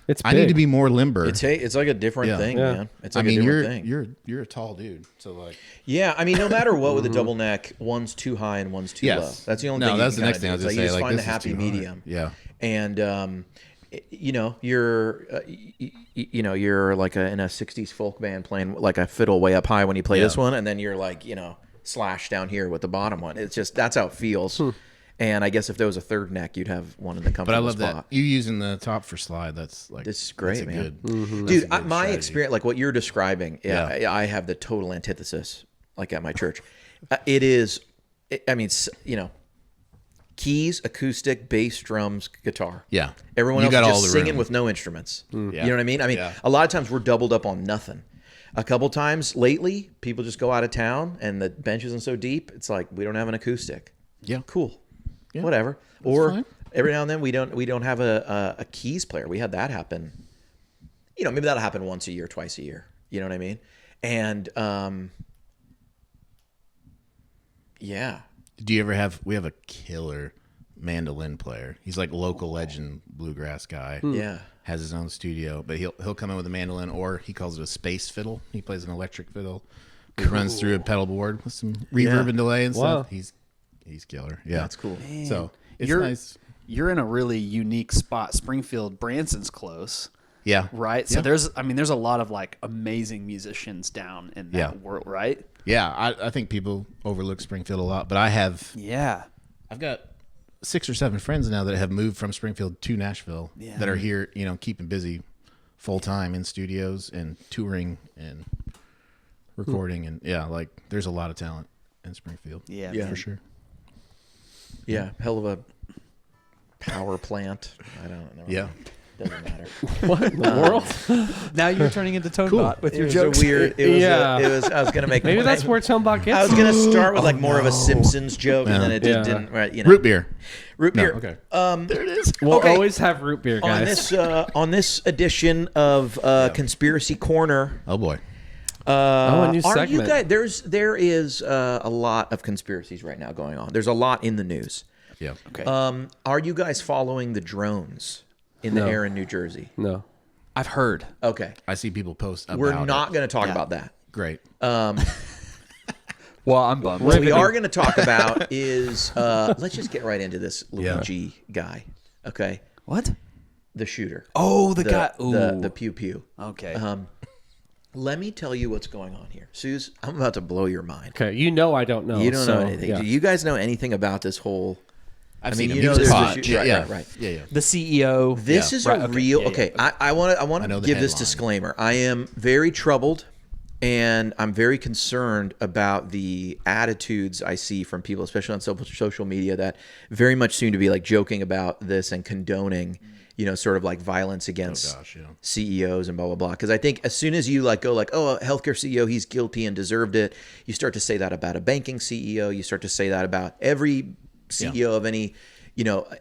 it's need to big. be more limber. It's like a different thing, Yeah. man. It's I like a mean, different thing. you're a tall dude, so like Yeah, I mean, no matter what with a double neck, one's too high and one's too low. That's the only thing. that's you the can next kinda thing I was do. gonna It's say. you just Like find this the is happy too high. medium. Yeah. And you're like in a '60s folk band playing like a fiddle way up high when you play this one, and then you're like slash down here with the bottom one. It's just that's how it feels. And I guess if there was a third neck, you'd have one in the comfortable But I love spot. that you using the top for slide. That's like This is great, that's a man. Good, Dude, that's a good my strategy. experience, like what you're describing, I have the total antithesis, like at my church. It is, I mean, keys, acoustic, bass, drums, guitar. Yeah. Everyone You else got is all just the singing room. with no instruments. Yeah. You know what I mean? I mean, Yeah. a lot of times we're doubled up on nothing. A couple times lately, people just go out of town and the bench isn't so deep. It's like, we don't have an acoustic. Yeah. Cool. Whatever. Or fine. every now and then we don't have a keys player. We had that happen. Maybe that'll happen once a year, twice a year. You know what I mean? And yeah. Do you ever have? We have a killer mandolin player. He's like local legend bluegrass guy. Yeah. Has his own studio, but he'll come in with a mandolin, or he calls it a space fiddle. He plays an electric fiddle. He runs through a pedal board with some reverb and delay and Wow. stuff. He's killer. Yeah, That's cool. So it's You're nice. You're in a really unique spot. Springfield, Branson's close, Yeah. right? So Yeah. there's a lot of like amazing musicians down in that world, right? Yeah, I think people overlook Springfield a lot, but Yeah. I've got 6 or 7 friends now that have moved from Springfield to Nashville that are here, keeping busy full time in studios and touring and recording. And like there's a lot of talent in Springfield. Yeah. Yeah. For sure. Yeah. Hell of a power plant. I don't know. Yeah. Doesn't matter. What in the world? Now you're turning into Tonebot with It your was jokes. a weird. It was. Yeah. It was. I was gonna make. Maybe that's where Tombach gets. I was gonna start with like more of a Simpsons joke, and then it just Yeah. didn't. Right. Root beer. Root beer. Okay. There it is. We'll okay. always have root beer, on guys. this edition of Conspiracy Corner. Oh boy. a new Are you segment. guys? There is a lot of conspiracies right now going on. There's a lot in the news. Yeah. Okay. Are you guys following the drones in the No. air in New Jersey? No. I've heard. Okay. I see people post about We're not it. going to talk about that. Great. Well, I'm bummed. What we are going to talk about is let's just get right into this Luigi guy. Okay, What? the shooter. Oh, the guy. The pew pew. Okay. Let me tell you what's going on here, Sooze. I'm about to blow your mind. Okay, you know I don't know. You don't know anything. Yeah. Do you guys know anything about this whole? I've I seen mean, him. you know, He was there's caught. a shoot, right. Yeah. the CEO. This is a Right, okay. real. Yeah, Okay, yeah. I want I know to the give this headline. disclaimer. I am very troubled, and I'm very concerned about the attitudes I see from people, especially on social media, that very much seem to be like joking about this and condoning, sort of like violence against CEOs and blah blah blah. Because I think as soon as you go oh, a healthcare CEO, he's guilty and deserved it, you start to say that about a banking CEO. You start to say that about every CEO of any.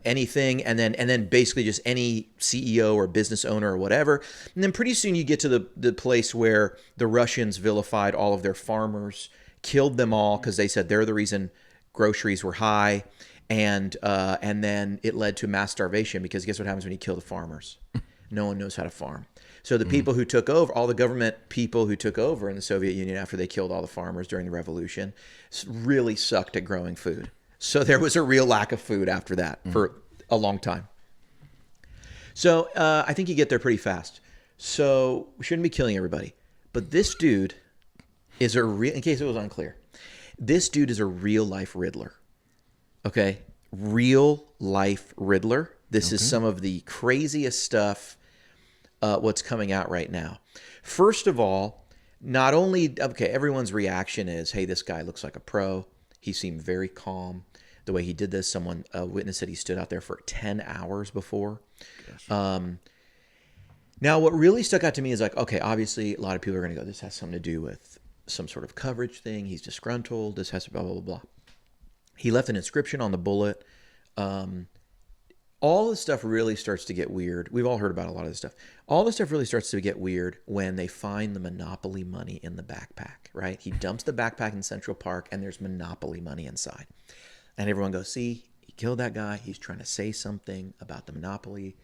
Anything, and then basically just any CEO or business owner or whatever. And then pretty soon you get to the place where the Russians vilified all of their farmers, killed them all because they said they're the reason groceries were high, and then it led to mass starvation because guess what happens when you kill the farmers? No one knows how to farm. So the people who took over, all the government people who took over in the Soviet Union after they killed all the farmers during the revolution, really sucked at growing food. So there was a real lack of food after that for a long time. So I think you get there pretty fast. So we shouldn't be killing everybody. But this dude is in case it was unclear, this dude is a real life Riddler. Okay? Real life Riddler. This is some of the craziest stuff what's coming out right now. First of all, not only, everyone's reaction is, hey, this guy looks like a pro. He seemed very calm. The way he did this, a witness said he stood out there for 10 hours before. Now, what really stuck out to me is obviously a lot of people are going to go, this has something to do with some sort of coverage thing. He's disgruntled. This has to blah, blah, blah, blah. He left an inscription on the bullet. All this stuff really starts to get weird. We've all heard about a lot of this stuff. All this stuff really starts to get weird when they find the Monopoly money in the backpack, right? He dumps the backpack in Central Park, and there's Monopoly money inside. And everyone goes, see, he killed that guy. He's trying to say something about the Monopoly.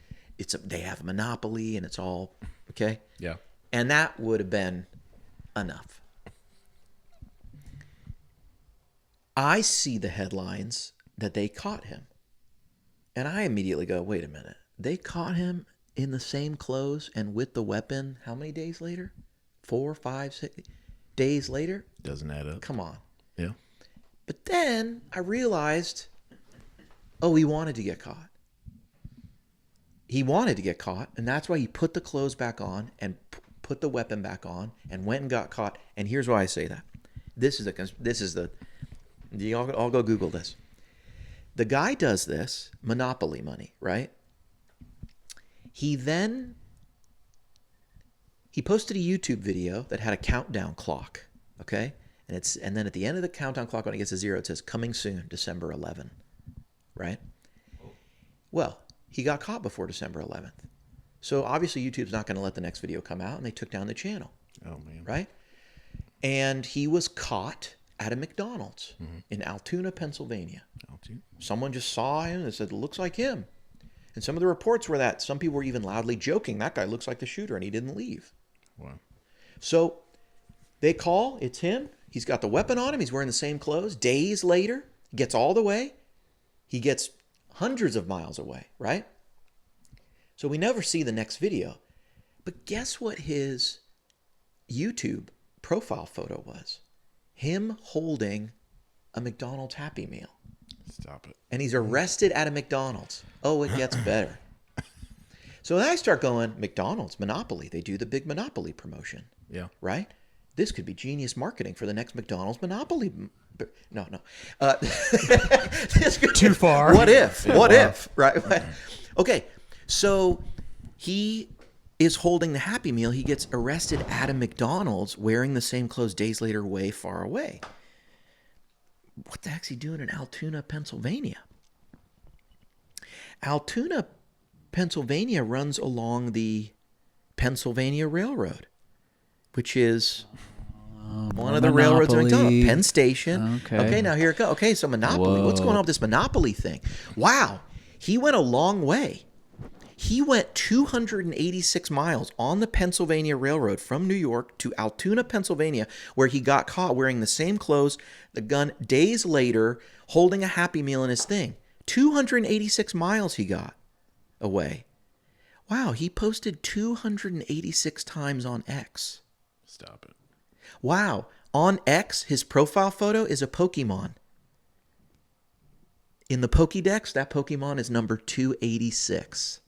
They have a Monopoly, and it's all, okay? Yeah. And that would have been enough. I see the headlines that they caught him. And I immediately go, wait a minute. They caught him in the same clothes and with the weapon how many days later? 4, 5, 6 days later? Doesn't add up. Come on. Yeah. But then I realized, he wanted to get caught. He wanted to get caught, and that's why he put the clothes back on and put the weapon back on and went and got caught. And here's why I say that. I'll go Google this. The guy does this, Monopoly money, right? He posted a YouTube video that had a countdown clock, okay? And then at the end of the countdown clock, when it gets to 0, it says coming soon, December 11, right? Well, he got caught before December 11th. So obviously YouTube's not going to let the next video come out, and they took down the channel. Oh, man. Right? And he was caught at a McDonald's in Altoona, Pennsylvania. Someone just saw him and said, looks like him. And some of the reports were that some people were even loudly joking, that guy looks like the shooter, and he didn't leave. Wow. So they call, it's him. He's got the weapon on him. He's wearing the same clothes. Days later, he gets all the way. He gets hundreds of miles away, right? So we never see the next video. But guess what his YouTube profile photo was? Him holding a McDonald's Happy Meal. Stop it. And he's arrested at a McDonald's. Oh, it gets better. So then I start going, McDonald's, Monopoly. They do the big Monopoly promotion. Yeah. Right? This could be genius marketing for the next McDonald's Monopoly. No. This could, Too far. What if? What if? Right? Okay. So he is holding the Happy Meal. He gets arrested at a McDonald's wearing the same clothes days later, way far away. What the heck's he doing in Altoona, Pennsylvania? Altoona, Pennsylvania runs along the Pennsylvania Railroad, which is one of the railroads in McDonald's. Penn Station. Okay, now here it goes. Okay, so Monopoly. Whoa. What's going on with this Monopoly thing? Wow, he went a long way. He went 286 miles on the Pennsylvania Railroad from New York to Altoona, Pennsylvania, where he got caught wearing the same clothes, the gun, days later, holding a Happy Meal in his thing. 286 miles he got away. Wow, he posted 286 times on X. Stop it. Wow, on X, his profile photo is a Pokemon. In the Pokédex, that Pokemon is number 286.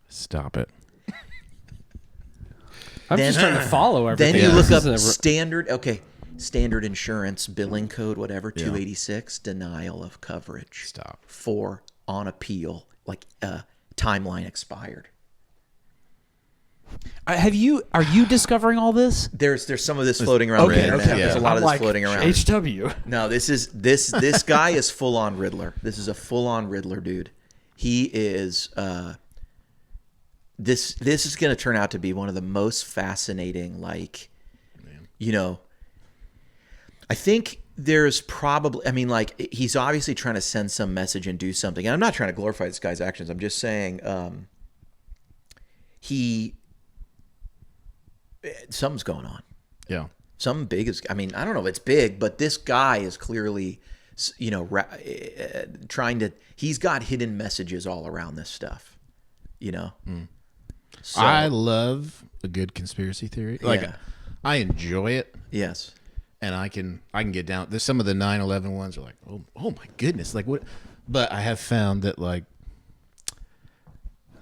Stop it. I'm just trying to follow everything. Then you look This up isn't standard insurance, billing code, whatever, 286, denial of coverage. Stop. 4, on appeal, timeline expired. Are you discovering all this? There's some of this floating around. Okay, the internet. okay. There's a lot of this I'm floating around. HW. No, this guy is full on Riddler. This is a full on Riddler dude. He is this is going to turn out to be one of the most fascinating, I think there's probably, he's obviously trying to send some message and do something. And I'm not trying to glorify this guy's actions. I'm just saying something's going on. Yeah. Something big is, I don't know if it's big, but this guy is clearly, he's got hidden messages all around this stuff, So, I love a good conspiracy theory. Yeah. I enjoy it. Yes. And I can get down. There's some of the 9/11 ones are like, oh my goodness, like what? But I have found that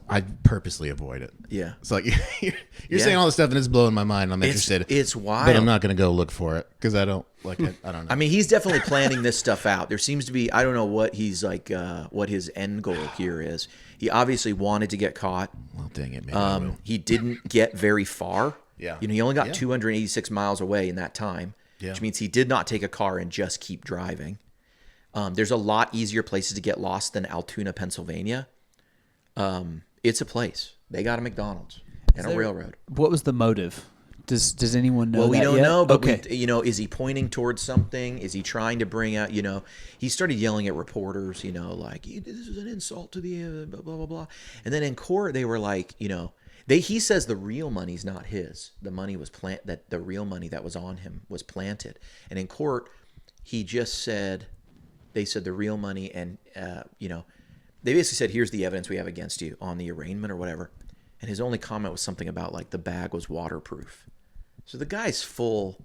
I purposely avoid it. Yeah. It's like you're saying all this stuff and it's blowing my mind. I'm interested. It's wild. But I'm not going to go look for it because I don't like it. I don't know. He's definitely planning this stuff out. There seems to be, I don't know what he's what his end goal here is. He obviously wanted to get caught. Well, dang it, maybe I will. He didn't get very far. Yeah. He only got 286 miles away in that time, which means he did not take a car and just keep driving. There's a lot easier places to get lost than Altoona, Pennsylvania. It's a place. They got a McDonald's and a railroad. What was the motive? Does anyone know? Well, we that don't yet? know, but okay. is he pointing towards something? Is he trying to bring out? He started yelling at reporters. This is an insult to the blah blah blah blah. And then in court, they were like, he says the real money's not his. The money was that the real money that was on him was planted. And in court, he just said, they said the real money, and they basically said, here's the evidence we have against you on the arraignment or whatever. And his only comment was something about the bag was waterproof. So the guy's full.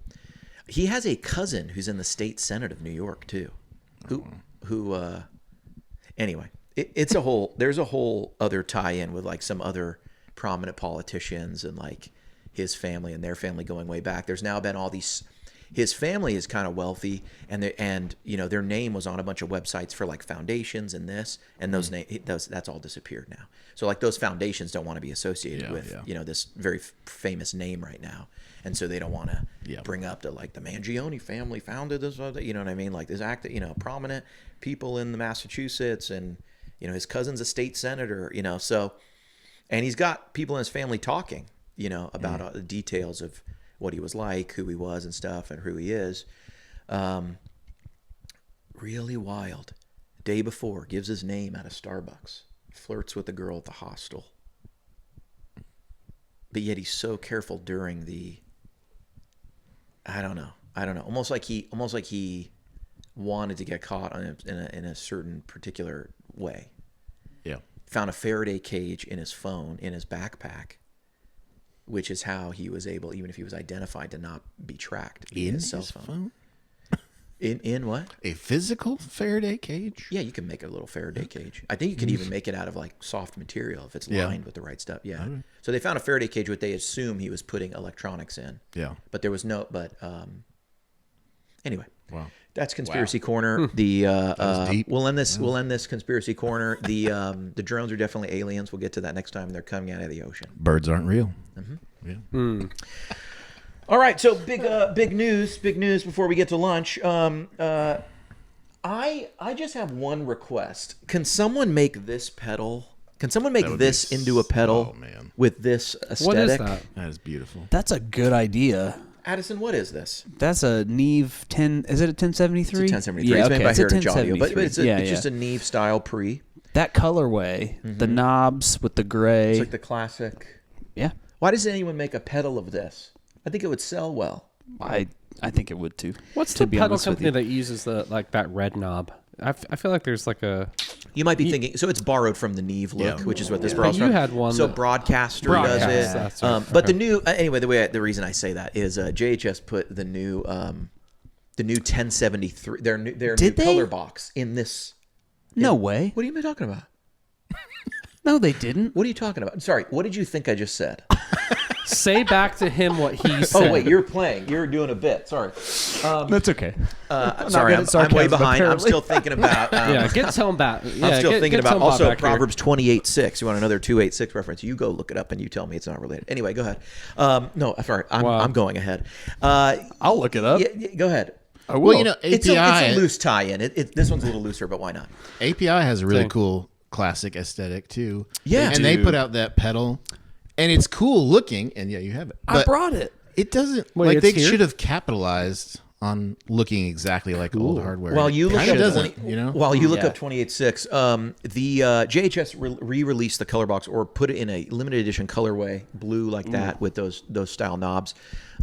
He has a cousin who's in the state senate of New York too, anyway, there's a whole other tie-in with some other prominent politicians and his family and their family going way back. There's now been all these. His family is kind of wealthy, and their name was on a bunch of websites for foundations and this, and that's all disappeared now. So those foundations don't want to be associated with this very famous name right now, and so they don't want to bring up the the Mangione family founded this, this prominent people in the Massachusetts, and his cousin's a state senator, so, and he's got people in his family talking, about all the details of what he was like, who he was and stuff, and who he is. Really wild. Day before, gives his name at a Starbucks. Flirts with a girl at the hostel. But yet he's so careful during the... I don't know. Almost like he wanted to get caught in a certain particular way. Yeah. Found a Faraday cage in his phone, in his backpack, which is how he was able, even if he was identified, to not be tracked via his cell phone. In what? A physical Faraday cage? Yeah, you can make a little Faraday cage. I think you can even make it out of soft material if it's lined with the right stuff. Yeah. Okay. So they found a Faraday cage, what they assume he was putting electronics in. Yeah. But there was no. Anyway. Wow. That's Conspiracy Corner. The deep. We'll end this Conspiracy Corner. The drones are definitely aliens. We'll get to that next time. They're coming out of the ocean. Birds aren't real. Mm-hmm. Yeah. All right, so big news before we get to lunch. I just have one request. Can someone make this pedal? Can someone make this into a pedal with this aesthetic? What is that? That is beautiful. That's a good idea. Addison, what is this? That's a Neve 10. Is it a 1073? It's a 1073. Yeah, it's made by it's a Heritage Audio, but 1073. it's just a Neve style pre. That colorway, the knobs with the gray. It's like the classic. Yeah, Why doesn't anyone make a pedal of this? I think it would sell well. I think it would too. What's to the be pedal honest with company you. that uses that red knob? I feel like there's like a You might be thinking, so it's borrowed from the Neve look, which is what this borrows you from. had one So that- Broadcaster Broadcast, does it. that's right. But the new, anyway, the reason I say that is JHS put the new 1073, their new Did they? color box in this. No way. What are you talking about? No, they didn't. What are you talking about? Sorry, what did you think I just said? say back to him what he said. Oh wait, you're playing. You're doing a bit. Sorry. That's okay. Sorry, good at I'm way sarcasm, behind. I'm apparently. still thinking about. Yeah, get Tone back. Yeah, I'm still thinking get about Tone Bob also back here. Proverbs 28:6. You want another 2:8:6 reference? You go look it up and you tell me it's not related. Anyway, go ahead. No, sorry, I'm going ahead. I'll look it up. Yeah, go ahead. Well, you know, API, It's a loose tie-in. This one's a little looser, but why not? API has a really Same. cool classic aesthetic too. Yeah. and they put out that pedal, and it's cool looking. And yeah, you have it. I But brought it. it doesn't Wait, like it's they here? should have capitalized on looking exactly like old hardware. While you look Kinda up doesn't, 20 you know. While you look Yeah. up 28.6, the JHS re-released the Colorbox or put it in a limited edition colorway, blue like that with those style knobs.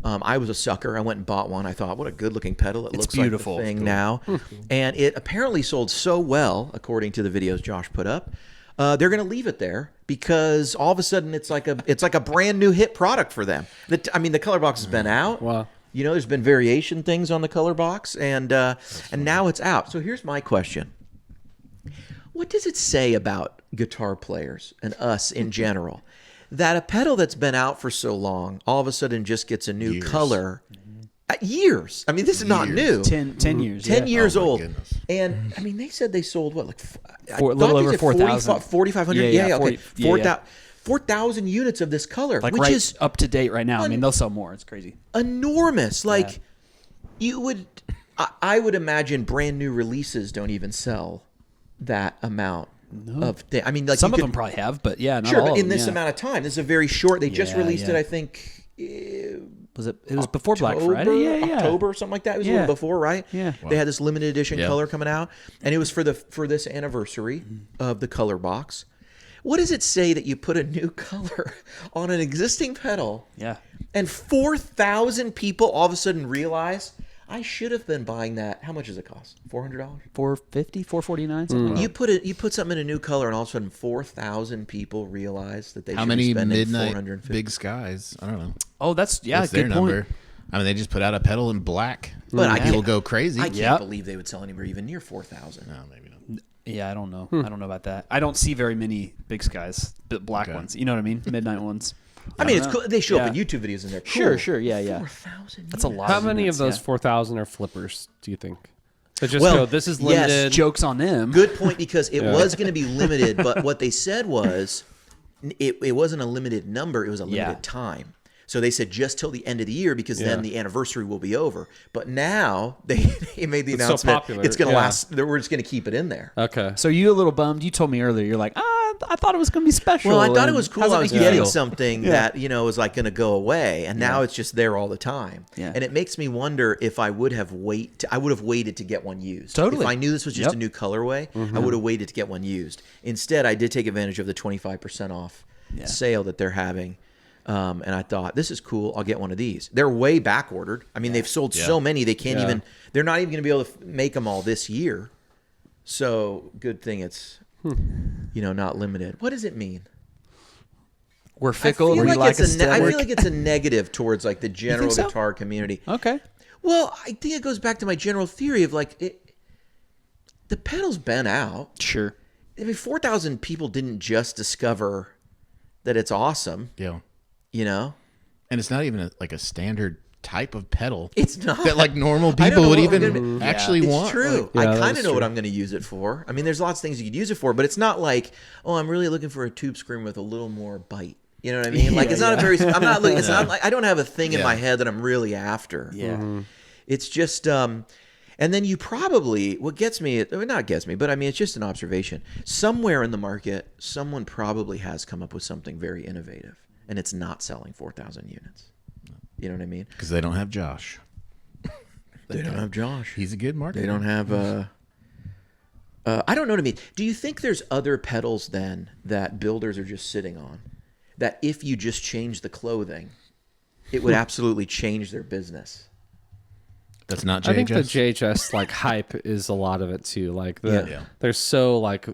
I was a sucker. I went and bought one. I thought, what a good looking pedal. It looks beautiful. like the thing It's now. And it apparently sold so well, according to the videos Josh put up. They're going to leave it there because all of a sudden it's like a brand new hit product for them. The Colorbox has been out. Wow. You know, there's been variation things on the Colorbox, and now it's out. So here's my question: what does it say about guitar players and us in general that a pedal that's been out for so long all of a sudden just gets a new Years. color? Years. I mean, this is not new. 10 years. 10 yeah. years Oh, my old. goodness. And I mean, they said they sold what, like A little over 4,000. 4,500. Yeah, Yeah, 40 okay. yeah, yeah. 4,000 units of this color, Like which right is up to date right now. I mean, they'll sell more. It's crazy. enormous. Like you would, I would imagine brand new releases don't even sell that amount of things. I mean, like Some you of could- them probably have, but yeah, not sure, all but of in them, this yeah. amount of time, this is a very short. They just Yeah, released yeah. it, I think. Was it? It was before Black Friday. Yeah, yeah. October or something like that. It was a Yeah. little before, right? Yeah. They had this limited edition Yeah. color coming out, and it was for this anniversary of the Colorbox. What does it say that you put a new color on an existing pedal? Yeah. And 4,000 people all of a sudden realize I should have been buying that. How much does it cost? $400? $450, $449, something like You put something in a new color, and all of a sudden 4,000 people realize that they How should many be spending midnight 450. big skies? I don't know. Oh, that's What's good their point. number? I mean, they just put out a pedal in black. But I people can't- go crazy. I can't Yep. believe they would sell anywhere even near 4,000. No, maybe not. Yeah, I don't know. I don't know about that. I don't see very many big skies, black Okay. ones. You know what I mean? Midnight ones. I mean, it's don't know. cool. They show up in Yeah. YouTube videos and they're cool. Sure, sure. Yeah, yeah. 4,000. That's a lot. How of many units, of those yeah. 4,000 are flippers, do you think? They just Well, go, this is yes, limited. Jokes on them. Good point, because it was going to be limited, but what they said was it wasn't a limited number, it was a limited Yeah. time. So they said just till the end of the year, because then Yeah. the anniversary will be over. But now they made the It's so announcement popular, it's going to yeah. last. We're just going to keep it in there. Okay. So you a little bummed? You told me earlier. You're like, I thought it was going to be special. Well, I thought it and was cool. how's I it was make you getting feel? something that, was like going to go away, and now it's just there all the time. Yeah. And it makes me wonder if I would have waited to get one used. Totally. If I knew this was just Yep. a new colorway, I would have waited to get one used. Instead, I did take advantage of the 25% off sale that they're having. And I thought, this is cool. I'll get one of these. They're way back ordered. I mean, they've sold so many, they can't Yeah. even, they're not even going to be able to make them all this year. So good thing it's, not limited. What does it mean? We're fickle. I feel We like lack it's I aesthetic. feel like it's a negative towards like the general so? guitar community. Okay. Well, I think it goes back to my general theory of like the pedal's been out. Sure. I mean, 4,000 people didn't just discover that it's awesome. Yeah. And it's not even like a standard type of pedal it's not that like normal I don't people know would what I'm even gonna- actually It's want. true. Yeah, I that kind is of know what true. I'm going to use it for. I mean, there's lots of things you could use it for, but it's not like, oh, I'm really looking for a tube screamer with a little more bite. You know what I mean? Like, it's not a very. I'm not looking. It's not like I don't have a thing in Yeah. my head that I'm really after. Yeah. It's just. And then you probably what gets me. Not gets me, but I mean, it's just an observation. Somewhere in the market, someone probably has come up with something very innovative, and it's not selling 4,000 units. You know what I mean? Because they don't have Josh. They don't have Josh. He's a good marketer. They don't have I don't know what I mean. Do you think there's other pedals then that builders are just sitting on? That if you just change the clothing, it would absolutely change their business. That's not JHS. I think the JHS like hype is a lot of it too. Like they're so like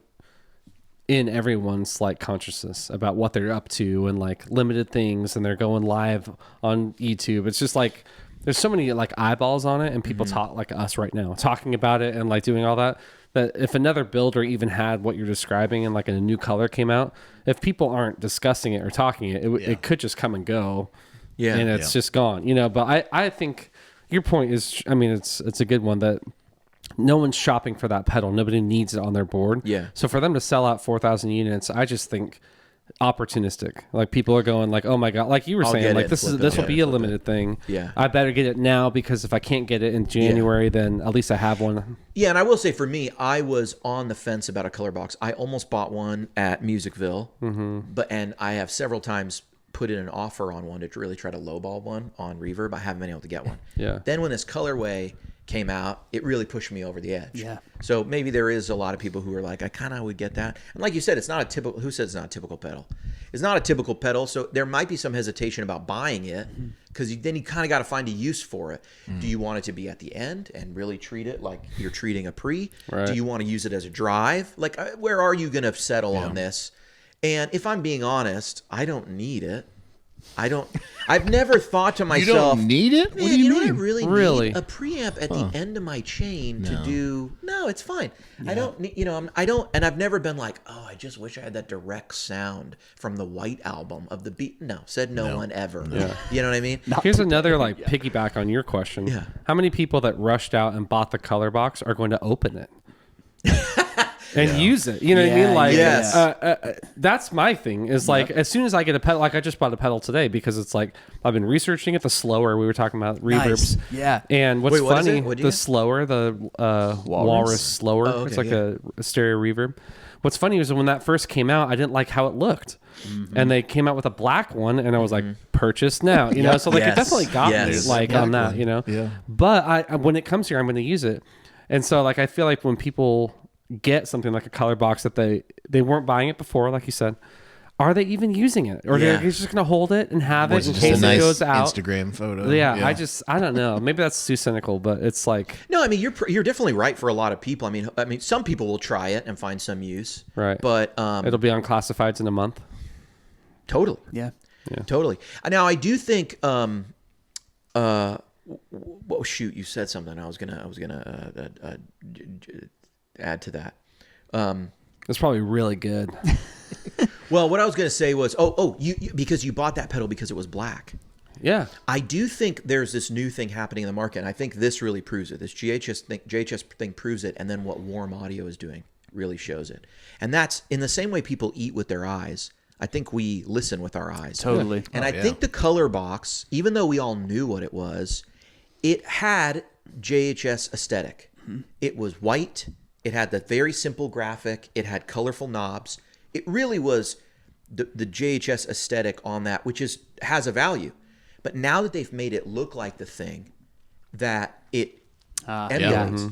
in everyone's like consciousness about what they're up to and like limited things, and they're going live on YouTube. It's just like there's so many like eyeballs on it, and people talk like us right now talking about it and like doing all that. That if another builder even had what you're describing and like a new color came out, if people aren't discussing it or talking it could just come and go. Yeah. And it's just gone, you know. But I think your point is, I mean, it's a good one that no one's shopping for that pedal. Nobody needs it on their board. Yeah. So for them to sell out 4,000 units, I just think opportunistic. Like people are going like, oh my God, like you were saying, like this will be a limited thing. Yeah. I better get it now because if I can't get it in January, then at least I have one. Yeah, and I will say for me, I was on the fence about a Colorbox. I almost bought one at Musicville, and I have several times put in an offer on one to really try to lowball one on Reverb. I haven't been able to get one. Yeah. Then when this colorway came out, it really pushed me over the edge. Yeah. So maybe there is a lot of people who are like, I kind of would get that. And like you said, it's not a typical. Who says it's not a typical pedal? It's not a typical pedal. So there might be some hesitation about buying it because then you kind of got to find a use for it. Do you want it to be at the end and really treat it like you're treating a pre? Right. Do you want to use it as a drive? Like, where are you going to settle on this? And if I'm being honest, I don't need it. I've never thought to myself, You don't need it? Man, What do you know mean? what I really need? A preamp at the end of my chain to do. No, it's fine. I don't need, I don't, and I've never been like, oh, I just wish I had that direct sound from the White album of the beat. No, said no one ever. Yeah. You know what I mean? Here's another like piggyback on your question. Yeah. How many people that rushed out and bought the Colorbox are going to open it? And use it, you know what I mean? Like, Yes. that's my thing. Is like as soon as I get a pedal, like I just bought a pedal today because it's like I've been researching it. The slower we were talking about reverbs, Yeah. And what's Wait, what is funny, it? What do you the get? slower, the Walrus slower. Oh, okay, it's like yeah. a stereo reverb. What's funny is when that first came out, I didn't like how it looked, and they came out with a black one, and I was like, purchase now, you know. So like it Yes. definitely got Yes. me like on that, you know. Yeah. But I when it comes here, I'm going to use it, and so like I feel like when people get something like a Colorbox that they weren't buying it before, like you said, are they even using it, or they're just going to hold it and have it Was in it just a case nice it goes out? Instagram photo? Yeah, I don't know. Maybe that's too cynical, but it's like No, I mean you're definitely right for a lot of people. I mean some people will try it and find some use. right. But It'll be on classifieds in a month. totally. Yeah. Totally. Now I do think well, shoot, you said something. I was gonna add to that. It's probably really good. Well, what I was gonna say was, you because you bought that pedal because it was black. Yeah. I do think there's this new thing happening in the market, and I think this really proves it. This JHS thing proves it, and then what Warm Audio is doing really shows it. And that's in the same way people eat with their eyes. I think we listen with our eyes. Totally. And I think the Colorbox, even though we all knew what it was, it had JHS aesthetic. It was white. It had the very simple graphic. It had colorful knobs. It really was the JHS aesthetic on that, which has a value. But now that they've made it look like the thing that it emulates,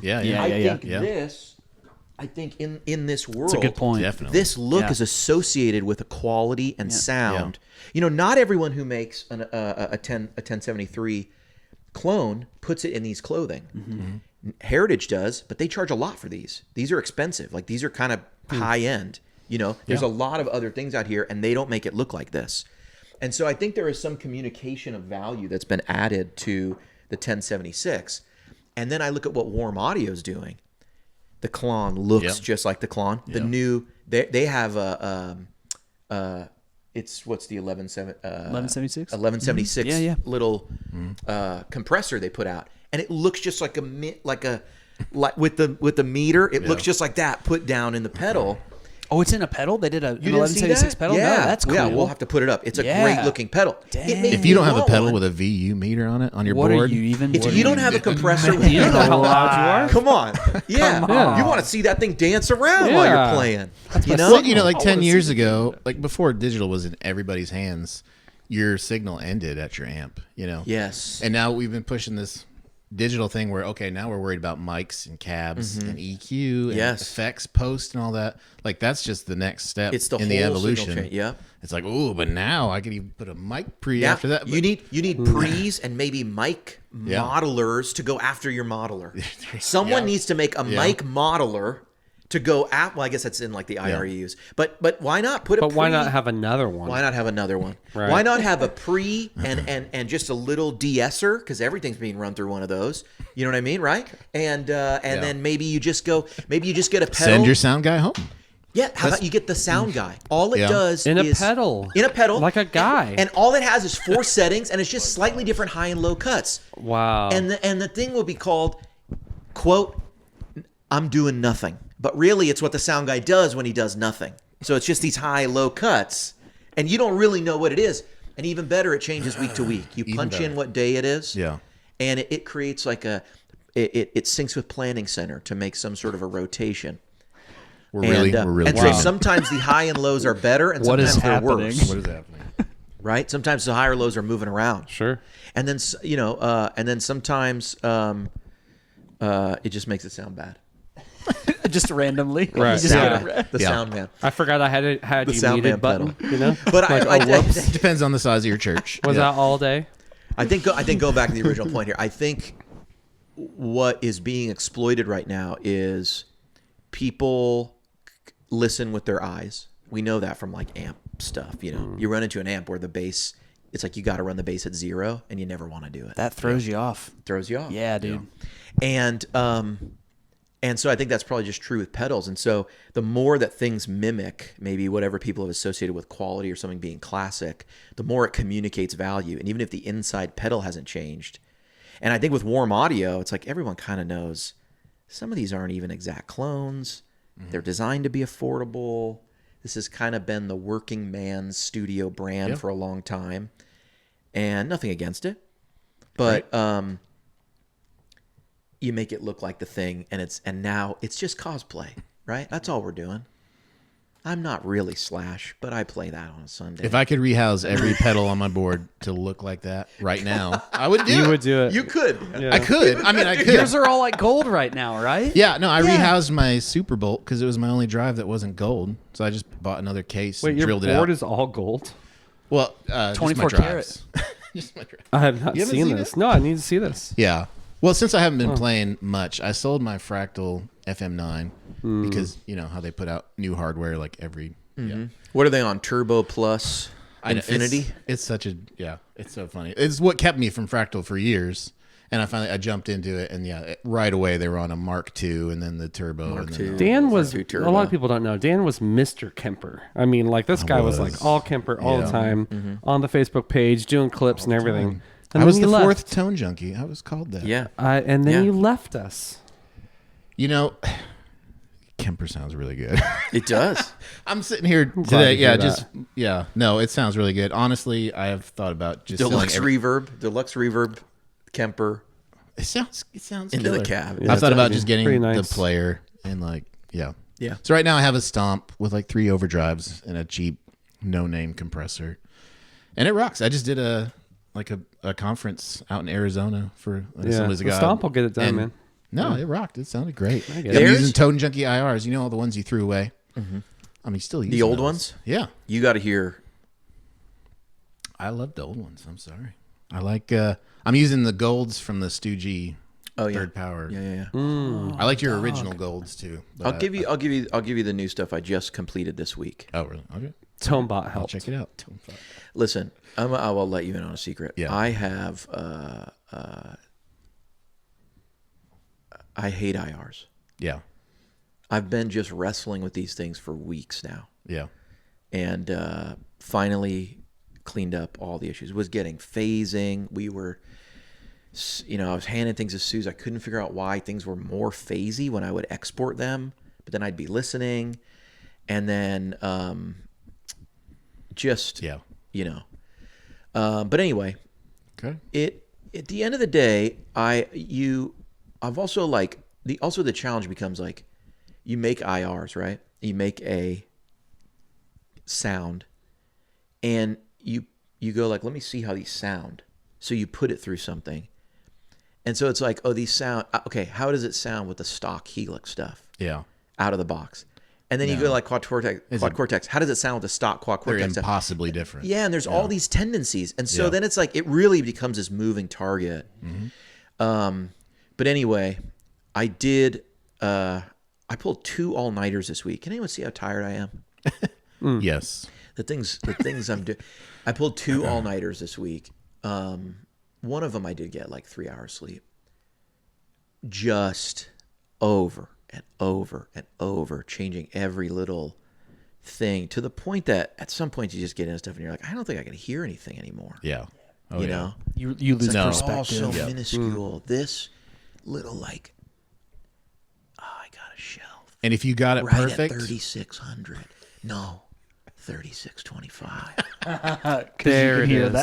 I think in this world, That's a good point. Definitely. this look Yeah. is associated with a quality and sound. You know, not everyone who makes a 1073 clone puts it in these clothing. Heritage does, but they charge a lot for these. These are expensive. Like these are kind of high end. You know, there's a lot of other things out here, and they don't make it look like this. And so I think there is some communication of value that's been added to the 1076. And then I look at what Warm Audio is doing. The Klon looks just like the Klon. The new they have it's what's the 1176? 1176 little compressor they put out, and it looks just like with the meter. It looks just like that put down in the pedal. Oh, it's in a pedal? They did an You didn't see 1176 that? pedal? Yeah. No, that's cool. Yeah, we'll have to put it up. It's a Yeah. great looking pedal. Dang. It made If you don't me have a want pedal one. with a VU meter on it on your What board, are you even? If you don't have a compressor, You don't know how loud you are. come on. Yeah. on. You want to see that thing dance around while Yeah. you're playing. You know? Well, you know, like 10 years ago, like before digital was in everybody's hands, your signal ended at your amp, you know? Yes. And now we've been pushing this digital thing where, okay, now we're worried about mics and cabs and EQ and Yes. effects, post and all that. Like, that's just the next step It's the in the whole evolution. signal chain. Yeah. It's like, oh, but now I could even put a mic pre Yeah. after that. You need pre's and maybe mic Yeah. modelers to go after your modeler. Someone needs to make a mic modeler to go at. Well, I guess that's in like the IRUs. But why not put a But why not have another one? Why not have another one? Right. Why not have a pre and just a little de-esser, because everything's being run through one of those. You know what I mean, right? And then maybe you just get a pedal. Send your sound guy home. Yeah, how about you get the sound guy? All it does In is a pedal. Like a guy. And all it has is 4 settings, and it's just slightly different high and low cuts. Wow. And the thing will be called, quote, I'm doing nothing. But really, it's what the sound guy does when he does nothing. So it's just these high, low cuts, and you don't really know what it is. And even better, it changes week to week. You punch in what day it is, and it creates like it syncs with Planning Center to make some sort of a rotation. We're really and so sometimes the high and lows are better, and sometimes they're worse. What is happening? Right? Sometimes the higher lows are moving around. Sure. And then sometimes it just makes it sound bad. Just randomly. Right. You just The sound man. I forgot I had The you sound muted man button. You know. But whoops. Depends on the size of your church. Was that all day? I think going back to the original point here, I think what is being exploited right now is people listen with their eyes. We know that from like amp stuff. You know, you run into an amp where the bass, it's like you got to run the bass at 0, and you never want to do it. That throws you off. Throws you off. Yeah, dude. And so I think that's probably just true with pedals. And so the more that things mimic maybe whatever people have associated with quality or something being classic, the more it communicates value. And even if the inside pedal hasn't changed. And I think with warm audio, it's like everyone kind of knows some of these aren't even exact clones. They're designed to be affordable. This has kind of been the working man's studio brand for a long time. And nothing against it. But you make it look like the thing, and now it's just cosplay, right? That's all we're doing. I'm not really Slash, but I play that on a Sunday. If I could rehouse every pedal on my board to look like that right now, I would do it. You would do it. You could. Yeah. I could. I mean, I could. Yours are all like gold right now, right? Yeah, no, I rehoused my Super Bolt because it was my only drive that wasn't gold. So I just bought another case Wait, and your drilled it out. board is all gold? Well, 24 karat. Just my drives. I have not You haven't seen seen this. it? No, I need to see this. Yeah. Well, since I haven't been playing much, I sold my Fractal FM9 because you know how they put out new hardware like every. Yeah. What are they on? Turbo Plus I know, Infinity? It's such a it's so funny. It's what kept me from Fractal for years, and I jumped into it, and right away they were on a Mark II, and then the Turbo. Mark and II. then Dan was, Mark II a Turbo. lot of people don't know, Dan was Mr. Kemper. I mean, like, this guy was like all Kemper all the time on the Facebook page, doing clips and everything. And I was then the you fourth left. tone junkie. I was called that. Yeah. And then Yeah. you left us. You know, Kemper sounds really good. It does. I'm sitting here glad today. to Yeah, hear just no, it sounds really good. Honestly, I have thought about just Deluxe selling reverb, Kemper It sounds into killer. the cab. Yeah, I've thought it's about pretty- just getting pretty nice. the player and Yeah. So right now I have a Stomp with like 3 overdrives and a cheap no-name compressor, and it rocks. I just did a conference out in Arizona for Assemblies of The God. Stomp will get it done, And- man. No, it rocked. It sounded great. I I'm get it. using Tone Junkie IRs. You know all the ones you threw away. I mean, still using The old those. ones? Yeah, You got to hear. I love the old ones. I'm sorry. I like. I'm using the golds from the Stoogie Third Power. Yeah. I liked your original golds too. but I'll give you the new stuff I just completed this week. Oh, really? Okay. Tonebot I'll helped. check it out. Listen, I will let you in on a secret. Yeah. I have. I hate IRs. Yeah. I've been just wrestling with these things for weeks now, Yeah. and finally cleaned up all the issues. Was getting phasing. We were, I was handing things to Sooze. I couldn't figure out why things were more phasey when I would export them, but then I'd be listening, and then But anyway, Okay. At the end of the day, I've also the challenge becomes like, you make IRs, right? You make a sound, and you go like, let me see how these sound. So you put it through something, And so it's like, oh, these sound okay. How does it sound with the stock Helix stuff? Yeah. Out of the box. And then you go to like quad cortex. How does it sound with the stock quad They're cortex? impossibly different. Yeah, and there's all these tendencies, and so then it's like it really becomes this moving target. But anyway, I did. I pulled 2 all-nighters this week. Can anyone see how tired I am? Yes. The things I'm doing. I pulled 2 all-nighters this week. One of them I did get like 3 hours sleep. Just over and over and over, changing every little thing to the point that at some point you just get into stuff and you're like, I don't think I can hear anything anymore. Yeah. Oh, you know, You lose it's perspective. all so minuscule. This little like, I got a shelf. And if you got it Right perfect, at 3600. No, 3625. There it is.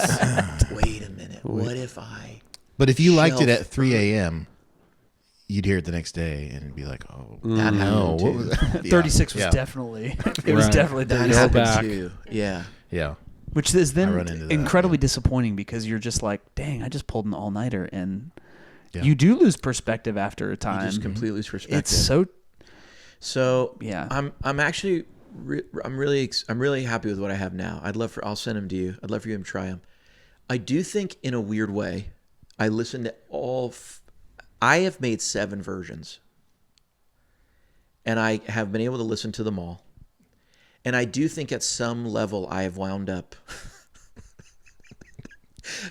Wait a minute. What if I? but if you liked it Shelf at 3 a.m., you'd hear it the next day and it'd be like, oh, That no. happened What too. was that? 36 was Yeah. definitely, it was definitely That 36. happened back. too. Yeah. Yeah. Which is I run then into that, incredibly disappointing because you're just like, dang, I just pulled an all-nighter. And Yeah. you do lose perspective after a You time. just completely lose perspective. It's so, So Yeah. I'm actually I'm really happy with what I have now. I'll send them to you. I'd love for you to try them. I do think in a weird way, I listened to I have made 7 versions, and I have been able to listen to them all. And I do think at some level I have wound up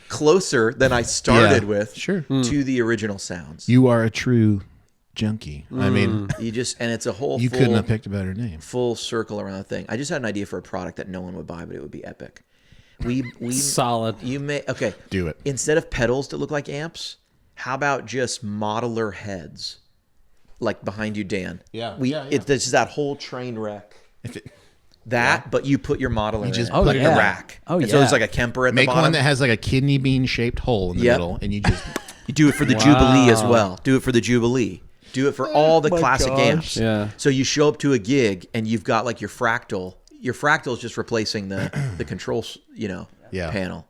closer than I started with Sure. to the original sounds. You are a true junkie. I mean, You just, and it's a whole you couldn't have picked a better name. full circle around the thing. I just had an idea for a product that no one would buy, but it would be epic. We Solid. You may okay. Do it. Instead of pedals that look like amps, how about just modeler heads, like behind you, Dan? Yeah, This is that whole train wreck. But you put your modeler. You just in it, put in it- the rack. Oh, And so yeah. there's like a Kemper at the Make bottom. one that has like a kidney bean shaped hole in the Yep. middle, and you just You do it for the Jubilee as well. Do it for the Jubilee. Do it for all the classic amps. Yeah. So you show up to a gig and you've got like your fractal. Your fractal is just replacing the controls, panel.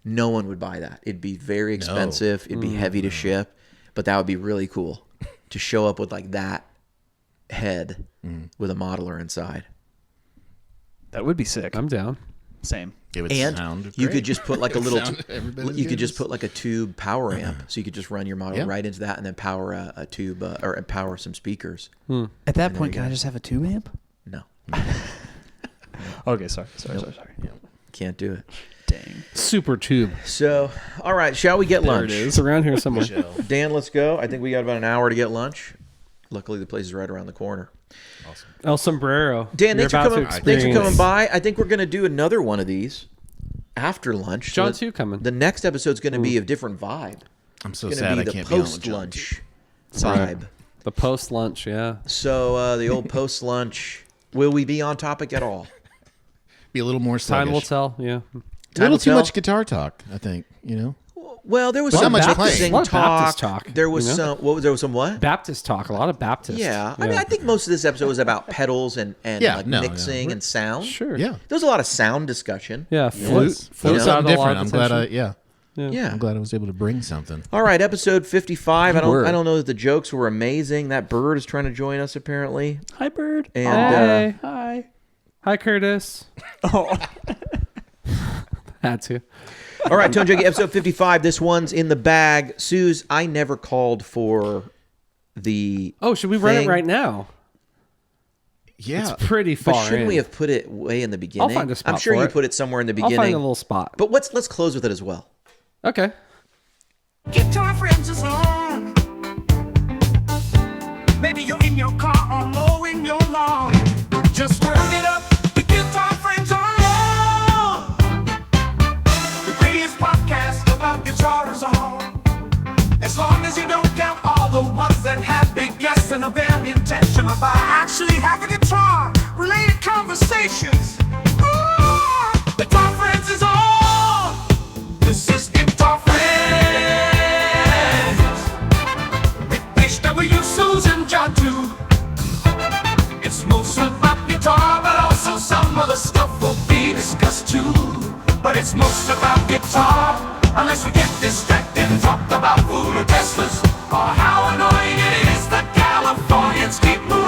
No one would buy that. It'd be very expensive. It'd be heavy to ship, but that would be really cool to show up with like that head with a modeler inside. that would be sick. I'm down. Same. it would And sound you great. could just put like a little. Sound every bit as You good could just as- put like a tube power amp, so you could just run your model Yeah. right into that, and then power a tube or power some speakers. At that point, can I just have a tube amp? No, Okay, sorry. can't do it. Dang. Super tube. So, all right, shall we get lunch? It's around here somewhere. Dan, let's go. I think we got about an hour to get lunch. Luckily, the place is right around the corner. El Sombrero. Dan, You're thanks for about to coming. Thanks for experience- coming by. I think we're going to do another one of these after lunch. John So too coming. The next episode's going to be a different vibe. I'm so It's sad going I to be the can't be on with John. post-lunch Right. vibe. The post lunch, yeah. So the old post-lunch. Will we be on topic at all? Be a little more Time will sluggish. tell, yeah. A little will too tell. much guitar talk, I think. Well, there was Well, some not much Baptist playing. A lot of Baptist talk, There was you know? some. What was there? Was some what? Baptist talk, a lot of Baptist. Yeah. I mean, I think most of this episode was about pedals and Yeah, like no, mixing and sound. Sure. Yeah. There was a lot of sound discussion. Yeah, Flute. flute. Flute's got a something lot different. of I'm glad attention. Yeah. I'm glad I was able to bring something. All right, episode 55. I Word. don't know that the jokes were amazing. That bird is trying to join us apparently. Hi, bird. And Hi. Hi, Curtis. Oh. Had to. all right, Tone Junkie, episode 55. This one's in the bag. Sooze, I never called for the. Oh, should we run thing. it right now? Yeah. It's pretty far But shouldn't in. we have put it way in the beginning? find a spot I'm sure for you it. put it somewhere in the I'll beginning. find a little spot. But let's close with it as well. Okay. Guitar friends is on. Maybe you're in your car or mowing your lawn. Just turn it up. The Guitar Friends on. The greatest podcast about guitar is on. As long as you don't count all the ones that have big guests and are very intentional about actually having guitar-related conversations. Ooh, the Guitar Friends is on. This is Guitar Friends. HW, Sooze and John too. It's mostly about guitar, but also some other stuff will be discussed too. But it's most about guitar, unless we get distracted. talked about food or Teslas, or how annoying it is that Californians keep moving.